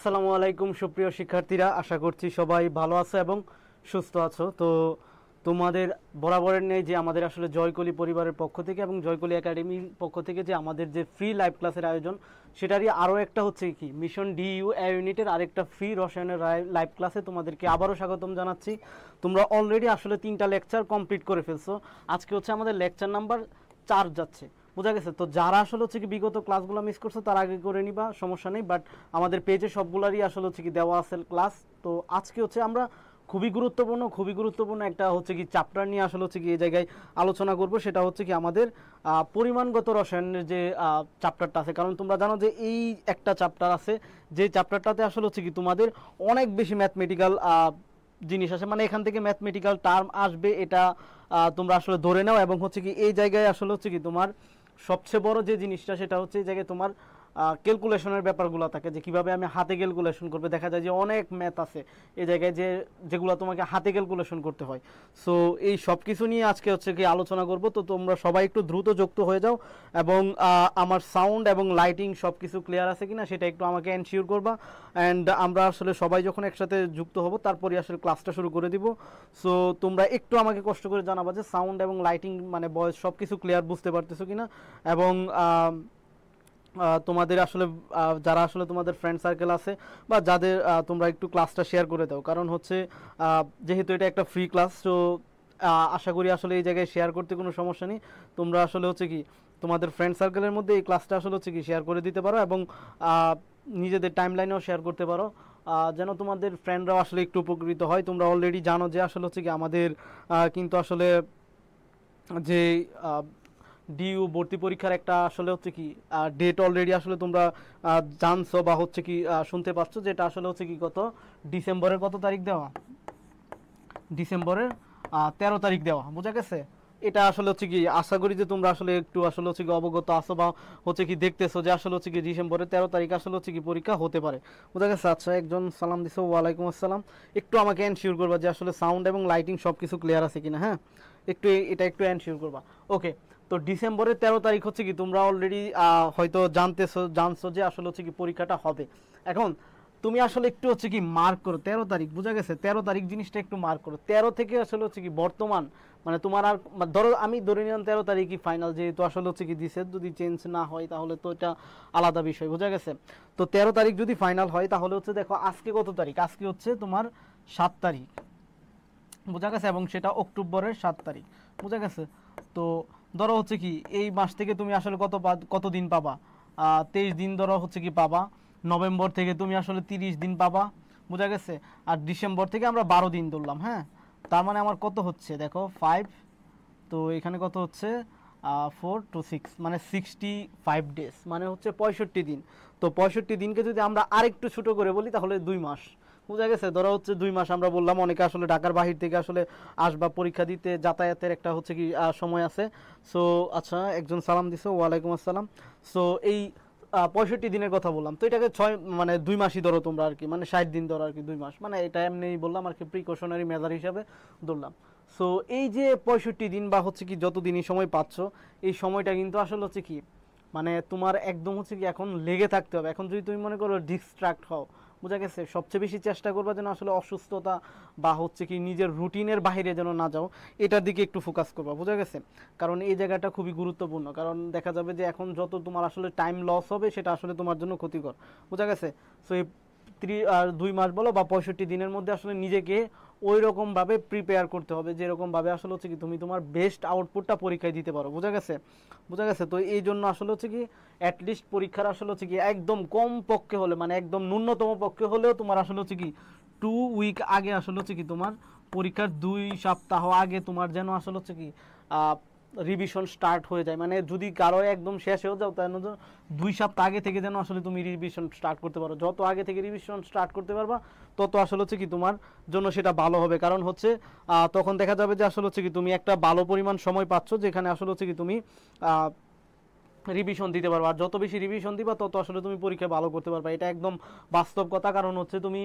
আসসালামু আলাইকুম সুপ্রিয় শিক্ষার্থীরা, আশা করছি সবাই ভালো আছো এবং সুস্থ আছো। তো তোমাদের বরাবরের নেই যে আমাদের আসলে জয়কলি পরিবারের পক্ষ থেকে এবং জয়কলি একাডেমির পক্ষ থেকে যে আমাদের যে ফ্রি লাইভ ক্লাসের আয়োজন, সেটারই আরও একটা হচ্ছে কি মিশন ডিইউ ইউনিটের আরেকটা ফ্রি রসায়নের লাইভ ক্লাসে তোমাদেরকে আবারও স্বাগতম জানাচ্ছি। তোমরা অলরেডি আসলে 3টা লেকচার কমপ্লিট করে ফেলছো। আজকে হচ্ছে আমাদের লেকচার নাম্বার 4 যাচ্ছে, বোঝা গেছে। তো যারা আসলে হচ্ছে কি বিগত ক্লাসগুলো মিস করছো তারা আগে করে নিবা, সমস্যা নেই। বাট আমাদের পেজে সবগুলারই আসলে হচ্ছে কি দেওয়া আছে ক্লাস। তো আজকে হচ্ছে আমরা খুবই গুরুত্বপূর্ণ একটা হচ্ছে কি চ্যাপ্টার নিয়ে আসলে হচ্ছে কি এই জায়গায় আলোচনা করব। সেটা হচ্ছে কি আমাদের পরিমাণগত রসায়নের যে চ্যাপ্টারটা আছে। কারণ তোমরা জানো যে এই একটা চ্যাপ্টার আছে, যে চ্যাপ্টারটাতে আসলে হচ্ছে কি তোমাদের অনেক বেশি ম্যাথমেটিক্যাল জিনিস আসে, মানে এখান থেকে ম্যাথমেটিক্যাল টার্ম আসবে, এটা তোমরা আসলে ধরে নাও। এবং হচ্ছে কি এই জায়গায় আসলে হচ্ছে কি তোমার সবচেয়ে বড় যে জিনিসটা সেটা হচ্ছে এই জায়গায় তোমার ক্যালকুলেশনের ব্যাপারগুলো থাকে, যে কিভাবে আমি হাতে ক্যালকুলেশন করবে। দেখা যায় যে অনেক ম্যাথ আছে এই জায়গায় যেগুলো তোমাকে হাতে ক্যালকুলেশন করতে হয়। সো এই সব কিছু নিয়ে আজকে হচ্ছে কি আলোচনা করব। তো তোমরা সবাই একটু দ্রুত যুক্ত হয়ে যাও এবং আমার সাউন্ড এবং লাইটিং সব কিছু ক্লিয়ার আছে কিনা সেটা একটু আমাকে এনশিওর করবা। অ্যান্ড আমরা আসলে সবাই যখন একসাথে যুক্ত হব তারপরে আসলে ক্লাসটা শুরু করে দিব। সো তোমরা একটু আমাকে কষ্ট করে জানাবা যে সাউন্ড এবং লাইটিং মানে ভয়েস সব কিছু ক্লিয়ার বুঝতে পারতেছো কিনা। এবং তোমাদের আসলে যারা আসলে তোমাদের ফ্রেন্ড সার্কেল আছে বা যাদের তোমরা একটু ক্লাসটা শেয়ার করে দাও। কারণ হচ্ছে যেহেতু এটা একটা ফ্রি ক্লাস, তো আশা করি আসলে এই জায়গায় শেয়ার করতে কোনো সমস্যা নেই। তোমরা আসলে হচ্ছে কি তোমাদের ফ্রেন্ড সার্কেলের মধ্যে এই ক্লাসটা আসলে হচ্ছে কি শেয়ার করে দিতে পারো এবং নিজেদের টাইম লাইনেও শেয়ার করতে পারো, যেন তোমাদের ফ্রেন্ডরাও আসলে একটু উপকৃত হয়। তোমরা অলরেডি জানো যে আসলে হচ্ছে কি আমাদের কিন্তু আসলে যে ডিইউ ভর্তি পরীক্ষার একটা আসলে হচ্ছে কি ডেট অলরেডি আসলে তোমরা জানছো বা হচ্ছে কি শুনতে পাচ্ছ, যেটা আসলে হচ্ছে কি কত ডিসেম্বরের কত তারিখ দেওয়া, ডিসেম্বরের 13 তারিখ দেওয়া, বোঝা গেছে। এটা আসলে হচ্ছে কি আশা করি যে তোমরা আসলে একটু আসলে হচ্ছে কি অবগত আছো বা হচ্ছে কি দেখতেছো যে আসলে হচ্ছে কি ডিসেম্বরের 13 তারিখ আসলে হচ্ছে কি পরীক্ষা হতে পারে, বোঝা গেছে। আচ্ছা, একজন সালাম দিছো, ওয়ালাইকুম আসসালাম। একটু আমাকে এনশিওর করবা যে আসলে সাউন্ড এবং লাইটিং সব কিছু ক্লিয়ার আছে কিনা, হ্যাঁ একটু এটা একটু এনশিওর করবা। ওকে, তো ডিসেম্বরের 13 তারিখ হচ্ছে কি তোমরা অলরেডি হয়তো জানছো যে আসলে হচ্ছে কি পরীক্ষাটা হবে। এখন তুমি আসলে একটু হচ্ছে কি মার্ক করো 13 তারিখ, বোঝা গেছে। 13 তারিখ জিনিসটা একটু মার্ক করো। 13 থেকে আসলে হচ্ছে কি বর্তমান মানে তোমার আর ধরো আমি ধরে নিলাম 13 তারিখই ফাইনাল, যেহেতু আসলে হচ্ছে কি দিছে, যদি চেঞ্জ না হয় তাহলে তো এটা আলাদা বিষয়, বোঝা গেছে। তো 13 তারিখ যদি ফাইনাল হয় তাহলে হচ্ছে দেখো আজকে কত তারিখ, আজকে হচ্ছে তোমার 7 তারিখ, বোঝা গেছে। এবং সেটা অক্টোবরের 7 তারিখ, বোঝা গেছে। তো ধরো হচ্ছে কি এই মাস থেকে তুমি আসলে কত দিন পাবা, 23 দিন ধরো হচ্ছে কি পাবা। নভেম্বর থেকে তুমি আসলে 30 দিন পাবা, বোঝা গেছে। আর ডিসেম্বর থেকে আমরা 12 দিন ধরলাম, হ্যাঁ। তার মানে আমার কত হচ্ছে দেখো 5, তো এখানে কত হচ্ছে 4 to 6 মানে 65 ডেজ, মানে হচ্ছে 65 দিন। তো 65 দিনকে যদি আমরা আরেকটু ছোটো করে বলি তাহলে 2 মাস, বোঝা গেছে। ধরো হচ্ছে 2 মাস আমরা বললাম, অনেকে আসলে ঢাকার বাহির থেকে আসলে আসবা পরীক্ষা দিতে, যাতায়াতের একটা হচ্ছে কি সময় আছে। সো আচ্ছা, একজন সালাম দিছো, ওয়ালাইকুম আসসালাম। সো এই 65 দিনের কথা বললাম, তো এটাকে 6 মানে 2 মাসই ধরো তোমরা আর কি, মানে 60 দিন ধরো আর কি, 2 মাস মানে এটা এমনি বললাম আর কি, প্রিকশনারি মেজার হিসাবে ধরলাম। সো এই যে 65 দিন বা হচ্ছে কি যত দিনই সময় পাচ্ছ, এই সময়টা কিন্তু আসলে হচ্ছে কি মানে তোমার একদম হচ্ছে কি এখন লেগে থাকতে হবে। এখন যদি তুমি মনে করো ডিস্ট্রাক্ট হও, বোঝা গেছে, সবচেয়ে বেশি চেষ্টা করবা যেন আসলে অসুস্থতা বা হচ্ছে কি নিজের রুটিনের বাইরে যেন না যাও, এটার দিকে একটু ফোকাস করবা, বোঝা গেছে। কারণ এই জায়গাটা খুবই গুরুত্বপূর্ণ, কারণ দেখা যাবে যে এখন যত তোমার আসলে টাইম লস হবে সেটা আসলে তোমার জন্য ক্ষতিকর, বোঝা গেছে। সো এই 2 মাস বলো বা 65 দিনের মধ্যে আসলে নিজেকে ওই রকমভাবে প্রিপেয়ার করতে হবে, যেরকমভাবে আসলে হচ্ছে কি তুমি তোমার বেস্ট আউটপুটটা পরীক্ষায় দিতে পারো, বোঝা গেছে। বোঝা গেছে। তো এই জন্য আসলে হচ্ছে কি অ্যাটলিস্ট পরীক্ষার আসলে হচ্ছে কি একদম কম পক্ষে হলে মানে একদম ন্যূনতম পক্ষে হলেও তোমার আসলে হচ্ছে কি 2 উইক আগে আসলে হচ্ছে কি তোমার পরীক্ষার 2 সপ্তাহ আগে তোমার যেন আসলে হচ্ছে কি রিভিশন স্টার্ট হয়ে যায়। মানে যদি কারো একদম শেষ হয়ে যাও তাহলে 2 সপ্তাহ আগে থেকে যেন আসলে তুমি রিভিশন স্টার্ট করতে পারো। যত আগে থেকে রিভিশন স্টার্ট করতে পারবা তত আসলে হচ্ছে কি তোমার জন্য সেটা ভালো হবে। কারণ হচ্ছে তখন দেখা যাবে যে আসলে হচ্ছে কি তুমি একটা ভালো পরিমাণ সময় পাচ্ছ, যেখানে আসলে হচ্ছে কি তুমি রিভিশন দিতে পারবা, আর যত বেশি রিভিশন দিবা তত আসলে তুমি পরীক্ষায় ভালো করতে পারবা। এটা একদম বাস্তব কথা। কারণ হচ্ছে তুমি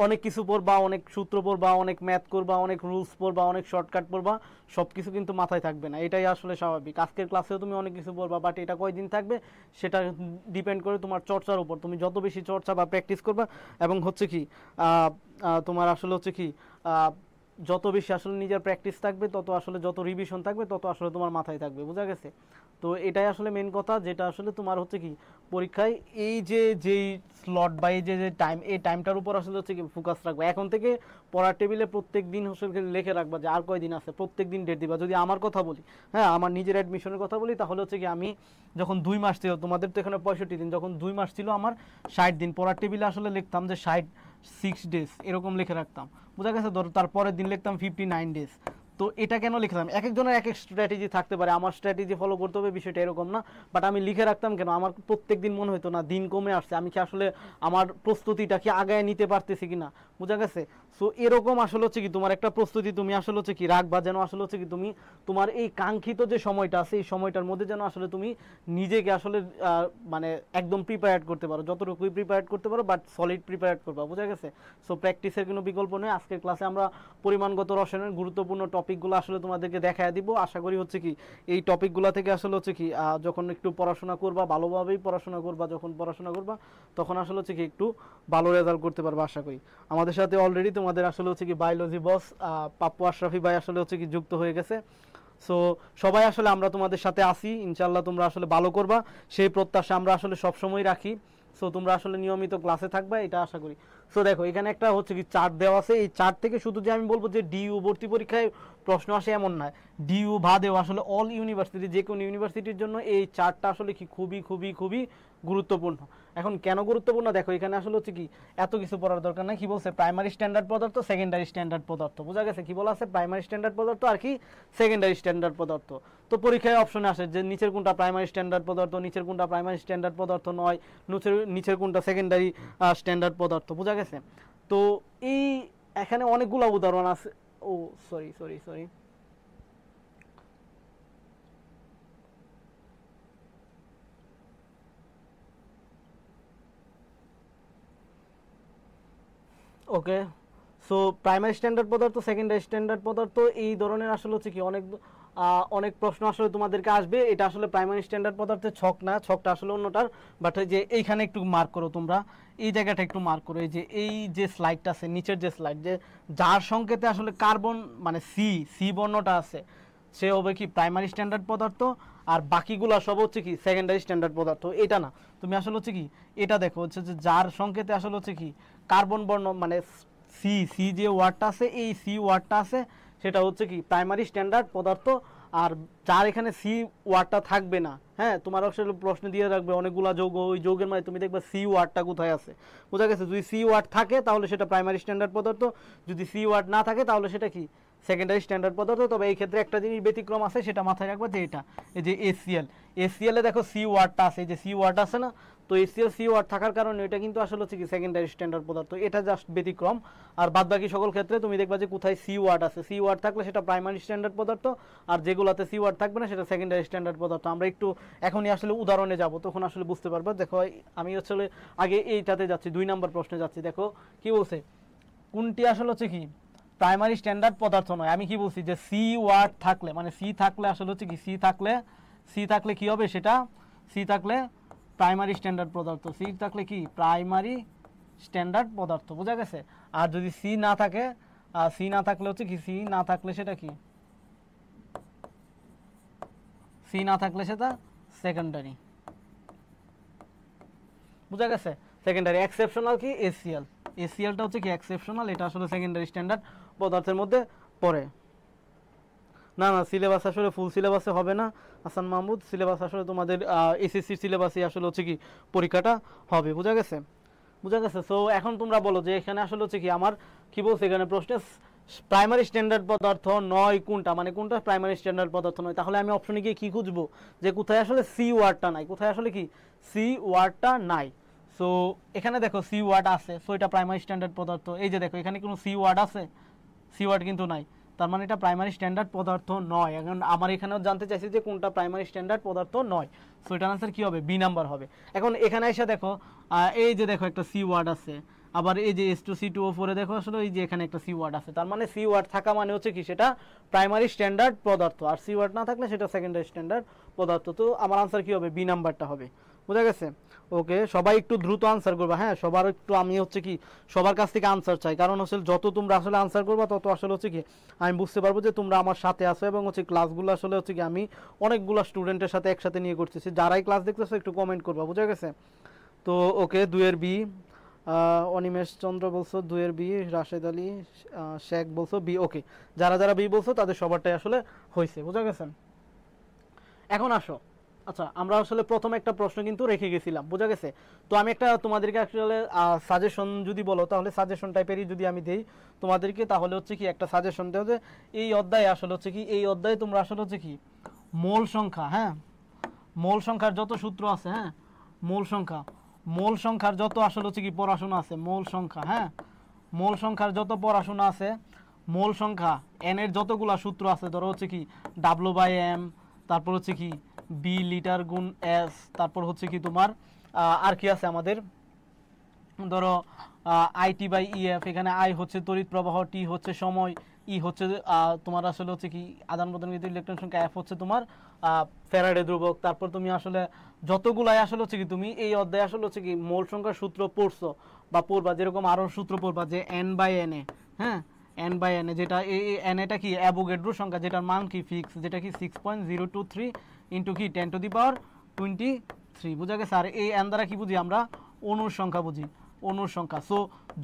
অনেক কিছু পড়বা, অনেক সূত্র পড়বা, অনেক ম্যাথ করবা, অনেক রুলস পড়বা, অনেক শর্টকাট পড়বা, সব কিছু কিন্তু মাথায় থাকবে না, এটাই আসলে স্বাভাবিক। আজকের ক্লাসেও তুমি অনেক কিছু পড়বা, বাট এটা কয়দিন থাকবে সেটা ডিপেন্ড করে তোমার চর্চার উপর। তুমি যত বেশি চর্চা বা প্র্যাকটিস করবা, এবং হচ্ছে কি তোমার আসলে হচ্ছে কি যত বেশি আসলে নিজের প্র্যাকটিস থাকবে, তত আসলে যত রিভিশন থাকবে তত আসলে তোমার মাথায় থাকবে, বোঝা গেছে? তো এটাই আসলে মেন কথা, যেটা আসলে তোমার হচ্ছে কি পরীক্ষায় এই যে যেই স্লট বা এই যে টাইম, এই টাইমটার উপর আসলে হচ্ছে কি ফোকাস রাখবে। এখন থেকে পড়ার টেবিলে প্রত্যেক দিন আসলে লিখে রাখবা যে আর কয়দিন আছে, প্রত্যেক দিন ডেট দিবা। যদি আমার কথা বলি, হ্যাঁ আমার নিজের অ্যাডমিশনের কথা বলি, তাহলে হচ্ছে কি আমি যখন 2 মাস ছিল, তোমাদের তো এখানে 65 দিন, যখন 2 মাস ছিল আমার 60 দিন পড়ার টেবিলে আসলে লিখতাম যে 6 ডেজ এরকম লিখে রাখতাম, বোঝা গেছে? ধরো তারপরের দিন লিখতাম 59 ডেজ। তো এটা কেন লিখলাম? এক একজনের এক এক স্ট্র্যাটেজি থাকতে পারে, আমার স্ট্র্যাটেজি ফলো করতে হবে বিষয়টা এরকম না। বাট আমি লিখে রাখতাম কেন? আমার প্রত্যেক দিন মনে হতো না দিন কমে আসছে, আমি কি আসলে আমার প্রস্তুতিটা কি আগায় নিতে পারতেছি কিনা, বোঝা গেছে? সো এরকম আসলে হচ্ছে কি তোমার একটা প্রস্তুতি তুমি আসলে হচ্ছে কি রাখবা, যেন আসলে হচ্ছে কি তুমি তোমার এই কাঙ্ক্ষিত যে সময়টা আছে এই সময়টার মধ্যে যেন আসলে তুমি নিজেকে আসলে মানে একদম প্রিপেয়ার্ড করতে পারো, যতটুকুই প্রিপেয়ার্ড করতে পারো, বাট সলিড প্রিপেয়ার্ড করবা, বোঝা গেছে? সো প্র্যাকটিসের কোনো বিকল্প নেই। আজকের ক্লাসে আমরা পরিমাণগত রসায়নের গুরুত্বপূর্ণ টপিকগুলো আসলে তোমাদেরকে দেখায় দিব। আশা করি হচ্ছে কি এই টপিকগুলো থেকে আসলে হচ্ছে কি যখন একটু পড়াশোনা করবা, ভালোভাবেই পড়াশোনা করবা, যখন পড়াশোনা করবা তখন আসলে হচ্ছে কি একটু ভালো রেজাল্ট করতে পারবা আশা করি। আমাদের সাথে অলরেডি তোমাদের আসলে হচ্ছে কি বায়োলজি বস পাপ্পু আশরাফি ভাই আসলে হচ্ছে কি যুক্ত হয়ে গেছে। সো সবাই আসলে আমরা তোমাদের সাথে আসি, ইনশাল্লাহ তোমরা আসলে ভালো করবা সেই প্রত্যাশা আমরা আসলে সবসময় রাখি। সো তোমরা আসলে নিয়মিত ক্লাসে থাকবা, এটা আশা করি। সো দেখো এখানে একটা হচ্ছে কি চার্ট দেওয়া আছে, এই চার্ট থেকে শুধু যে আমি বলবো যে ডিইউ ভর্তি পরীক্ষায় প্রশ্ন আসে এমন নয়, ডিইউ বাদেও আসলে অল ইউনিভার্সিটি, যে কোনো ইউনিভার্সিটির জন্য এই চার্টটা আসলে কি খুবই খুবই খুবই গুরুত্বপূর্ণ। এখন কেন গুরুত্বপূর্ণ দেখো, এখানে আসলে হচ্ছে কি এত কিছু পড়ার দরকার নাই। কি বলছে? প্রাইমারি স্ট্যান্ডার্ড পদার্থ, সেকেন্ডারি স্ট্যান্ডার্ড পদার্থ, বোঝা গেছে? কি বলা আছে? প্রাইমারি স্ট্যান্ডার্ড পদার্থ আর কি সেকেন্ডারি স্ট্যান্ডার্ড পদার্থ। তো পরীক্ষায় অপশনে আসে যে নিচের কোনটা প্রাইমারি স্ট্যান্ডার্ড পদার্থ, নিচের কোনটা প্রাইমারি স্ট্যান্ডার্ড পদার্থ নয়, নিচের কোনটা সেকেন্ডারি স্ট্যান্ডার্ড পদার্থ, বোঝা গেছে? তো এই এখানে অনেকগুলো উদাহরণ আছে। Oh sorry sorry sorry okay. So primary standard পদার্থ, সেকেন্ডারি স্ট্যান্ডার্ড পদার্থ, এই ধরনের আসলে হচ্ছে কি অনেক প্রশ্ন আসলে তোমাদেরকে আসবে। এটা আসলে প্রাইমারি স্ট্যান্ডার্ড পদার্থের ছক না, ছকটা আসলে অন্যটার। বাট যে এইখানে একটু মার্ক করো তোমরা, এই জায়গাটা একটু মার্ক করো, এই যে স্লাইডটা আছে নিচের যে স্লাইড, যে যার সংকেতে আসলে কার্বন মানে সি সি বর্ণটা আছে সে হবে কি প্রাইমারি স্ট্যান্ডার্ড পদার্থ, আর বাকিগুলো সব হচ্ছে কি সেকেন্ডারি স্ট্যান্ডার্ড পদার্থ। এটা না, তুমি আসলে হচ্ছে কি এটা দেখো হচ্ছে যে যার সংকেতে আসলে হচ্ছে কি কার্বন বর্ণ মানে সি সি যে ওয়ার্ডটা আছে, এই সি ওয়ার্ডটা আছে সেটা হচ্ছে কি প্রাইমারি স্ট্যান্ডার্ড পদার্থ। আর যার এখানে সি ওয়ার্ডটা থাকবে না, হ্যাঁ তোমার আসলে প্রশ্ন দিয়ে রাখবে অনেকগুলা যৌগ, ওই যৌগের মধ্যে তুমি দেখবে সি ওয়ার্ডটা কোথায় আছে, বোঝা গেছে? যদি সি ওয়ার্ড থাকে তাহলে সেটা প্রাইমারি স্ট্যান্ডার্ড পদার্থ, যদি সি ওয়ার্ড না থাকে তাহলে সেটা কি সেকেন্ডারি স্ট্যান্ডার্ড পদার্থ। তবে এই ক্ষেত্রে একটা জিনিস ব্যতিক্রম আছে, সেটা মাথায় রাখবে যে এটা এই যে এসিএল, এসিএল এ দেখো সি ওয়ার্ডটা আছে, এই যে সি ওয়ার্ড আছে না, তো এসিএল সি ওয়ার্ড থাকার কারণে এটা কিন্তু আসলে হচ্ছে কি সেকেন্ডারি স্ট্যান্ডার্ড পদার্থ, এটা জাস্ট ব্যতিক্রম। আর বাদ বাকি সকল ক্ষেত্রে তুমি দেখবা যে কোথায় সি ওয়ার্ড আছে, সি ওয়ার্ড থাকলে সেটা প্রাইমারি স্ট্যান্ডার্ড পদার্থ, আর যেগুলোতে সি ওয়ার্ড থাকবে না সেটা সেকেন্ডারি স্ট্যান্ডার্ড পদার্থ। আমরা একটু এখনই আসলে উদাহরণে যাব, তখন আসলে বুঝতে পারবে। দেখো আমি আসলে আগে এইটাতে যাচ্ছি, 2 নম্বর প্রশ্নে যাচ্ছি। দেখো কি বলছে, কোনটি আসলে হচ্ছে কি প্রাইমারি স্ট্যান্ডার্ড পদার্থ নয়। আমি কি বলছি যে সি ওয়ার্ড থাকলে, মানে সি থাকলে আসলে হচ্ছে কি সি থাকলে কি হবে সেটা, সি থাকলে প্রাইমারি স্ট্যান্ডার্ড পদার্থ, সি থাকলে কি প্রাইমারি স্ট্যান্ডার্ড পদার্থ, বোঝা গেছে? আর যদি সি না থাকে, সি না থাকলে হচ্ছে কি সি না থাকলে সেটা কি সি না থাকলে সেটা সেকেন্ডারি, বোঝা গেছে? সেকেন্ডারি। এক্সেপশনাল কি এসিএল, এসিএলটা হচ্ছে কি এক্সেপশনাল, এটা আসলে সেকেন্ডারি স্ট্যান্ডার্ড পদার্থের মধ্যে পড়ে। না না, সিলেবাস আসলে ফুল সিলেবাসে হবে না হাসান মাহমুদ, সিলেবাস আসলে তোমাদের এসএসসি সিলেবাসে আসলে হচ্ছে কি পরীক্ষাটা হবে, বোঝা গেছে? বোঝা গেছে? সো এখন তোমরা বলো যে এখানে আসলে হচ্ছে কি আমার কি বলছে এখানে প্রশ্নে প্রাইমারি স্ট্যান্ডার্ড পদার্থ নয় কোনটা, মানে কোনটা প্রাইমারি স্ট্যান্ডার্ড পদার্থ নয়। তাহলে আমি অপশনে গিয়ে কি খুঁজবো যে কোথায় আসলে সি ওয়ার্ডটা নাই, কোথায় আসলে কি সি ওয়ার্ডটা নাই। সো এখানে দেখো সি ওয়ার্ড আছে, সো এটা প্রাইমারি স্ট্যান্ডার্ড পদার্থ। এই যে দেখো এখানে কোনো সি ওয়ার্ড আছে, সি ওয়ার্ড কিন্তু নাই। তার মানে এটা প্রাইমারি স্ট্যান্ডার্ড পদার্থ নয়। এখন আমার এখানেও জানতে চাইছি যে কোনটা প্রাইমারি স্ট্যান্ডার্ড পদার্থ নয়, সো এটার আনসার কি হবে? বি নাম্বার হবে। এখন এখানে এসে দেখো এই যে দেখো একটা সি ওয়ার্ড আছে, আবার এই যে H2C2O4 এ দেখো আসলে এই যে এখানে একটা সি ওয়ার্ড আছে, তার মানে সি ওয়ার্ড থাকা মানে হচ্ছে কি সেটা প্রাইমারি স্ট্যান্ডার্ড পদার্থ, আর সি ওয়ার্ড না থাকলে সেটা সেকেন্ডারি স্ট্যান্ডার্ড পদার্থ। তো আমার আনসার কি হবে? বি নাম্বারটা হবে। বুঝা গেছে? ওকে, সবাই একটু দ্রুত আনসার করবা, হ্যাঁ সবার একটু, আমি হচ্ছে কি সবার কাছ থেকে আনসার চাই, কারণ হচ্ছে যত তোমরা আসলে আনসার করবা তত আসলে হচ্ছে কি আমি বুঝতে পারবো যে তোমরা আমার সাথে আছো, এবং হচ্ছে ক্লাসগুলো আসলে হচ্ছে কি আমি অনেকগুলো স্টুডেন্টের সাথে একসাথে নিয়ে করতেছি। যারাই ক্লাস দেখতেছো একটু কমেন্ট করবা। বুঝা গেছে? তো ওকে, 2-এর বি, অনিমেষ চন্দ্র বলছো 2-এর বি, রাশেদ আলী শেখ বলছো বি। ওকে, যারা যারা বি বলছো তাদের সবারটাই আসলে হয়েছে। বুঝা গেছেন? এখন আসো, আচ্ছা আমরা আসলে প্রথম একটা প্রশ্ন কিন্তু রেখে গেছিলাম। বোঝা গেছে? তো আমি একটা তোমাদেরকে আসলে সাজেশন যদি বলো, তাহলে সাজেশন টাইপেরই যদি আমি দেই তোমাদেরকে, তাহলে হচ্ছে কি একটা সাজেশন দেওয়া যে এই অধ্যায়ে আসলে হচ্ছে কি, এই অধ্যায়ে তোমরা আসলে হচ্ছে কি মোল সংখ্যা, হ্যাঁ মোল সংখ্যার যত সূত্র আছে, হ্যাঁ মোল সংখ্যার যত আসলে হচ্ছে কি পড়াশোনা আছে, মোল সংখ্যা, হ্যাঁ মোল সংখ্যার যত পড়াশোনা আছে, মোল সংখ্যা এন এর যতগুলা সূত্র আছে, ধরো হচ্ছে কি W/M, তারপর হচ্ছে কি বি লিটার গুণ এস, তারপর হচ্ছে কি তোমার আর কি আছে আমাদের, ধরো IT/EF, এখানে আই হচ্ছে তড়িৎ প্রবাহ, টি হচ্ছে সময়, ই হচ্ছে তোমার আসলে হচ্ছে কি আদান প্রদানকৃত ইলেকট্রন সংখ্যা, এফ হচ্ছে তোমার ফ্যারাডে ধ্রুবক। তারপর তুমি আসলে যতগুলাই আসলে হচ্ছে কি তুমি এই অধ্যায়ে আসলে হচ্ছে কি মোল সংখ্যার সূত্র পড়ছো বা পড়বা, যেরকম আরো সূত্র পড়বা যে N/N, হ্যাঁ N/N, যেটা এন এটা কি অ্যাভোগাড্রো সংখ্যা, যেটার মান কি ফিক্স, যেটা কি 6.023 ইন্টু কি 10⁻23। বুঝা গেছে? আর এই এন দ্বারা কি বুঝি আমরা? অণুর সংখ্যা বুঝি, অণুর সংখ্যা। সো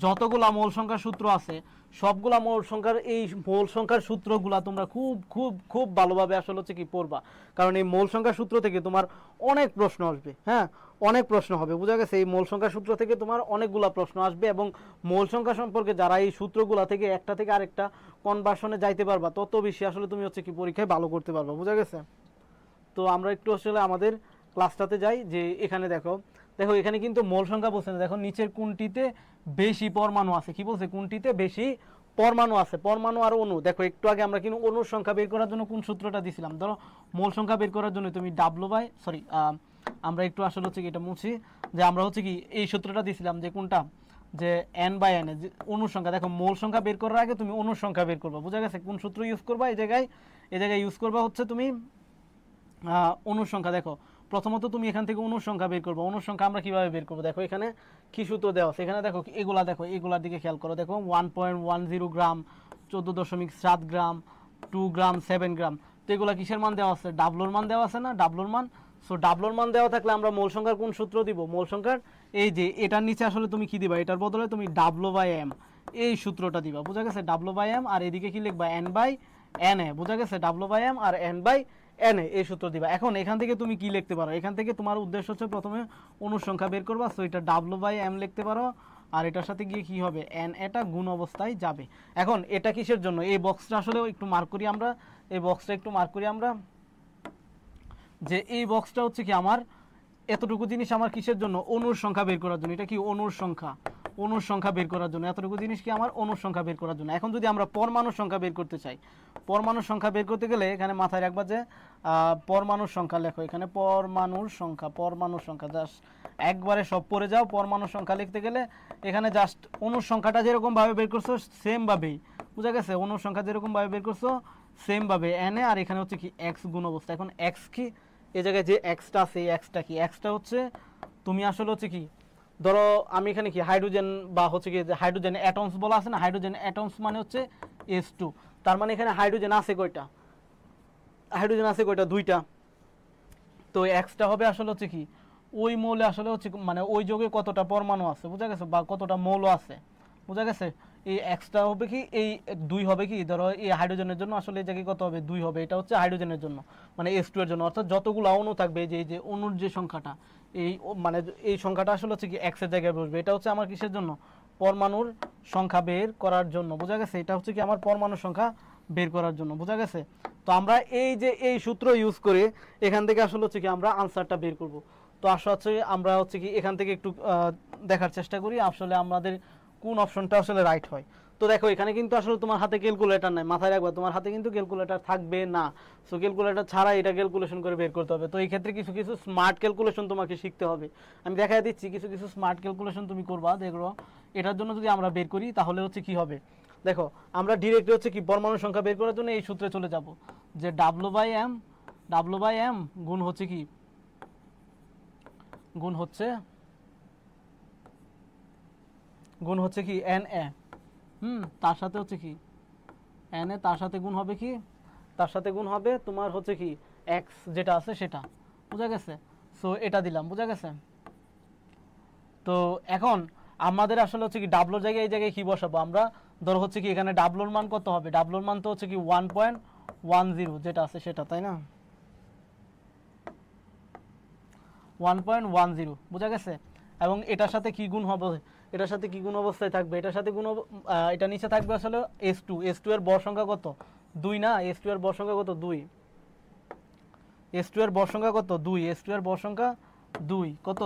যতগুলা মোল সংখ্যার সূত্র আছে সবগুলা মোল সংখ্যার, এই মোল সংখ্যার সূত্রগুলা তোমরা খুব খুব খুব ভালোভাবে আসলে হচ্ছে কি পড়বা, কারণ এই মোল সংখ্যার সূত্র থেকে তোমার অনেক প্রশ্ন আসবে, হ্যাঁ অনেক প্রশ্ন হবে। বুঝা গেছে? এই মোল সংখ্যার সূত্র থেকে তোমার অনেকগুলা প্রশ্ন আসবে, এবং মোল সংখ্যা সম্পর্কে যারা এই সূত্রগুলা থেকে একটা থেকে আরেকটা কনভার্সনে যাইতে পারবা, তত বেশি আসলে তুমি হচ্ছে কি পরীক্ষায় ভালো করতে পারবা। বুঝা গেছে? তো আমরা একটু আসলে আমাদের ক্লাসটাতে যাই। যে এখানে দেখো দেখো এখানে কিন্তু মোল সংখ্যা বলছে না, দেখো নিচের কোনটিতে বেশি পরমাণু আছে, কি বলছে? কোনটিতে বেশি পরমাণু আছে, পরমাণু আর অণু। দেখো একটু আগে আমরা কিন্তু অণুর সংখ্যা বের করার জন্য কোন সূত্রটা দিছিলাম? ধরো মোল সংখ্যা বের করার জন্য তুমি আমরা একটু আসলে হচ্ছে কি এটা মুছি, যে আমরা হচ্ছে কি এই সূত্রটা দিছিলাম, যে কোনটা? যে N/N, অণুর সংখ্যা। দেখো মোল সংখ্যা বের করার আগে তুমি অণুর সংখ্যা বের করবা। বুঝা গেছে? কোন সূত্র ইউজ করবা? এই জায়গায় ইউজ করবা হচ্ছে তুমি অণুর সংখ্যা। দেখো প্রথমত তুমি এখান থেকে অণুর সংখ্যা বের করবো। অণুর সংখ্যা আমরা কিভাবে বের করবো? দেখো এখানে কি সূত্র দেওয়া আছে, এখানে দেখো এগুলা, দেখো এগুলার দিকে খেয়াল করো। দেখো 1.10 গ্রাম, 14.7 গ্রাম, 2 গ্রাম, 7 গ্রাম। তো এগুলা কিসের মান দেওয়া আছে? ডাবলোর মান দেওয়া আছে না, ডাবলোর মান। সো ডাবলোর মান দেওয়া থাকলে আমরা মোল সংখ্যার কোন সূত্র দিব? মোল সংখ্যার এই যে এটার নিচে আসলে তুমি কি দিবা? এটার বদলে তুমি W/M এই সূত্রটা দিবা। বুঝা গেছে? W/M, আর এদিকে কি লিখবা? N/Na। বুঝা গেছে? W/M আর N/Na এই সূত্র দিবা। এখন এখান থেকে তুমি কি লিখতে পারো? এখান থেকে তোমার উদ্দেশ্য হচ্ছে প্রথমে অণুর সংখ্যা বের করবা, সো এটা W/M লিখতে পারো, আর এটার সাথে গিয়ে কি হবে? N এটা গুণ অবস্থায় যাবে। এখন এটা কিসের জন্য? এই বক্সটা আসলে একটু মার্ক করি আমরা, এই বক্সটা একটু মার্ক করি আমরা, যে এই বক্সটা হচ্ছে কি আমার এতটুকু জিনিস আমার কিসের জন্য? অণুর সংখ্যা বের করার জন্য। এটা কি অণুর সংখ্যা, অণুর সংখ্যা বের করার জন্য। এতটুকু জিনিস কি আমার? অণুর সংখ্যা বের করার জন্য। এখন যদি আমরা পরমাণুর সংখ্যা বের করতে চাই, পরমাণুর সংখ্যা বের করতে গেলে এখানে মাথায় রাখবা যে পরমাণুর সংখ্যা লেখো, এখানে পরমাণুর সংখ্যা জাস্ট একবারে সব পড়ে যাও। পরমাণুর সংখ্যা লিখতে গেলে এখানে জাস্ট অণুর সংখ্যাটা যেরকম ভাবে বের করছো সেম ভাবেই, বুঝা গেছে? অণুর সংখ্যা যেরকম ভাবে বের করছো সেম ভাবে Na, আর এখানে হচ্ছে কি এক্স গুণ অবস্থা। এখন এক্স কি? এই জায়গায় যে এক্সটা আছে, এই এক্সটা কি? এক্সটা হচ্ছে তুমি আসলে হচ্ছে কি, ধরো আমি এখানে কি হাইড্রোজেন বা হচ্ছে কি হাইড্রোজেন অ্যাটমস বলা আছে না, হাইড্রোজেন অ্যাটমস মানে হচ্ছে H2। তার মানে এখানে হাইড্রোজেন আছে কয়টা? হাইড্রোজেন আছে কয়টা? 2টা। তো এক্সটা হবে আসলে হচ্ছে কি ওই মৌলে আসলে হচ্ছে মানে ওই যোগে কতটা পরমাণু আছে, বুঝা গেছে? বা কতটা মৌল আছে, বুঝা গেছে? এই এক্সটা হবে কি, এই 2 হবে কি, ধরো এই হাইড্রোজেনের জন্য আসলে এই জায়গায় কত হবে? 2 হবে। এটা হচ্ছে হাইড্রোজেনের জন্য, মানে H2 এর জন্য। অর্থাৎ যতগুলো অণু থাকবে, যে যে অণুর যে সংখ্যাটা, এই মানে এই সংখ্যাটা আসলে হচ্ছে কি এক্স এর জায়গায় বসবে। এটা হচ্ছে আমার কিসের জন্য? পরমাণুর সংখ্যা বের করার জন্য। বুঝা গেছে? এটা হচ্ছে কি আমার পরমাণুর সংখ্যা বের করার জন্য। বুঝা গেছে? তো আমরা এই যে এই সূত্র ইউজ করে এখান থেকে আসলে হচ্ছে কি আমরা আনসারটা বের করব। তো আসলে আমরা হচ্ছে কি এখান থেকে একটু দেখার চেষ্টা করি আসলে আমাদের কোন অপশনটা আসলে রাইট হয়। তো দেখো এখানে কিন্তু আসলে তোমার হাতে ক্যালকুলেটর নাই, মাথায় রাখবা তোমার হাতে কিন্তু ক্যালকুলেটর থাকবে না। সো ক্যালকুলেটর ছাড়া এটা ক্যালকুলেশন করে বের করতে হবে। তো এই ক্ষেত্রে কিছু কিছু স্মার্ট ক্যালকুলেশন তোমাকে শিখতে হবে। আমি দেখাই দিচ্ছি কিছু কিছু স্মার্ট ক্যালকুলেশন তুমি করবা। দেখো এটার জন্য যদি আমরা বের করি তাহলে হচ্ছে কি হবে, দেখো আমরা ডিরেক্টলি হচ্ছে কি পরমাণু সংখ্যা বের করার জন্য এই সূত্রে চলে যাব যে W/M গুণ হচ্ছে কি গুণ হচ্ছে কি Na, তার সাথে হচ্ছে কি Na, তার সাথে গুণ হবে কি, তার সাথে গুণ হবে তোমার হচ্ছে কি x যেটা আছে সেটা, বুঝা গেছে। সো এটা দিলাম, বুঝা গেছে। তো এখন আমাদের আসলে হচ্ছে কি ডাবলোর জায়গায় এই জায়গায় কি বসাবো আমরা, ধরো হচ্ছে কি এখানে ডাবলোর মান কত হবে, ডাবলোর মান তো হচ্ছে কি 1.10 যেটা আছে সেটা, তাই না, 1.10, বুঝা গেছে। এবং এটার সাথে কি গুণ হবে, এটার সাথে কি গুণ অবস্থায় থাকবে, এটার সাথে এটা নিচে থাকবে আসলে S2 এর বর সংখ্যা কত 2 না, S2 এর বর সংখ্যা কত 2, S2 এর বর সংখ্যা কত 2, S2 এর বর সংখ্যা 2 কত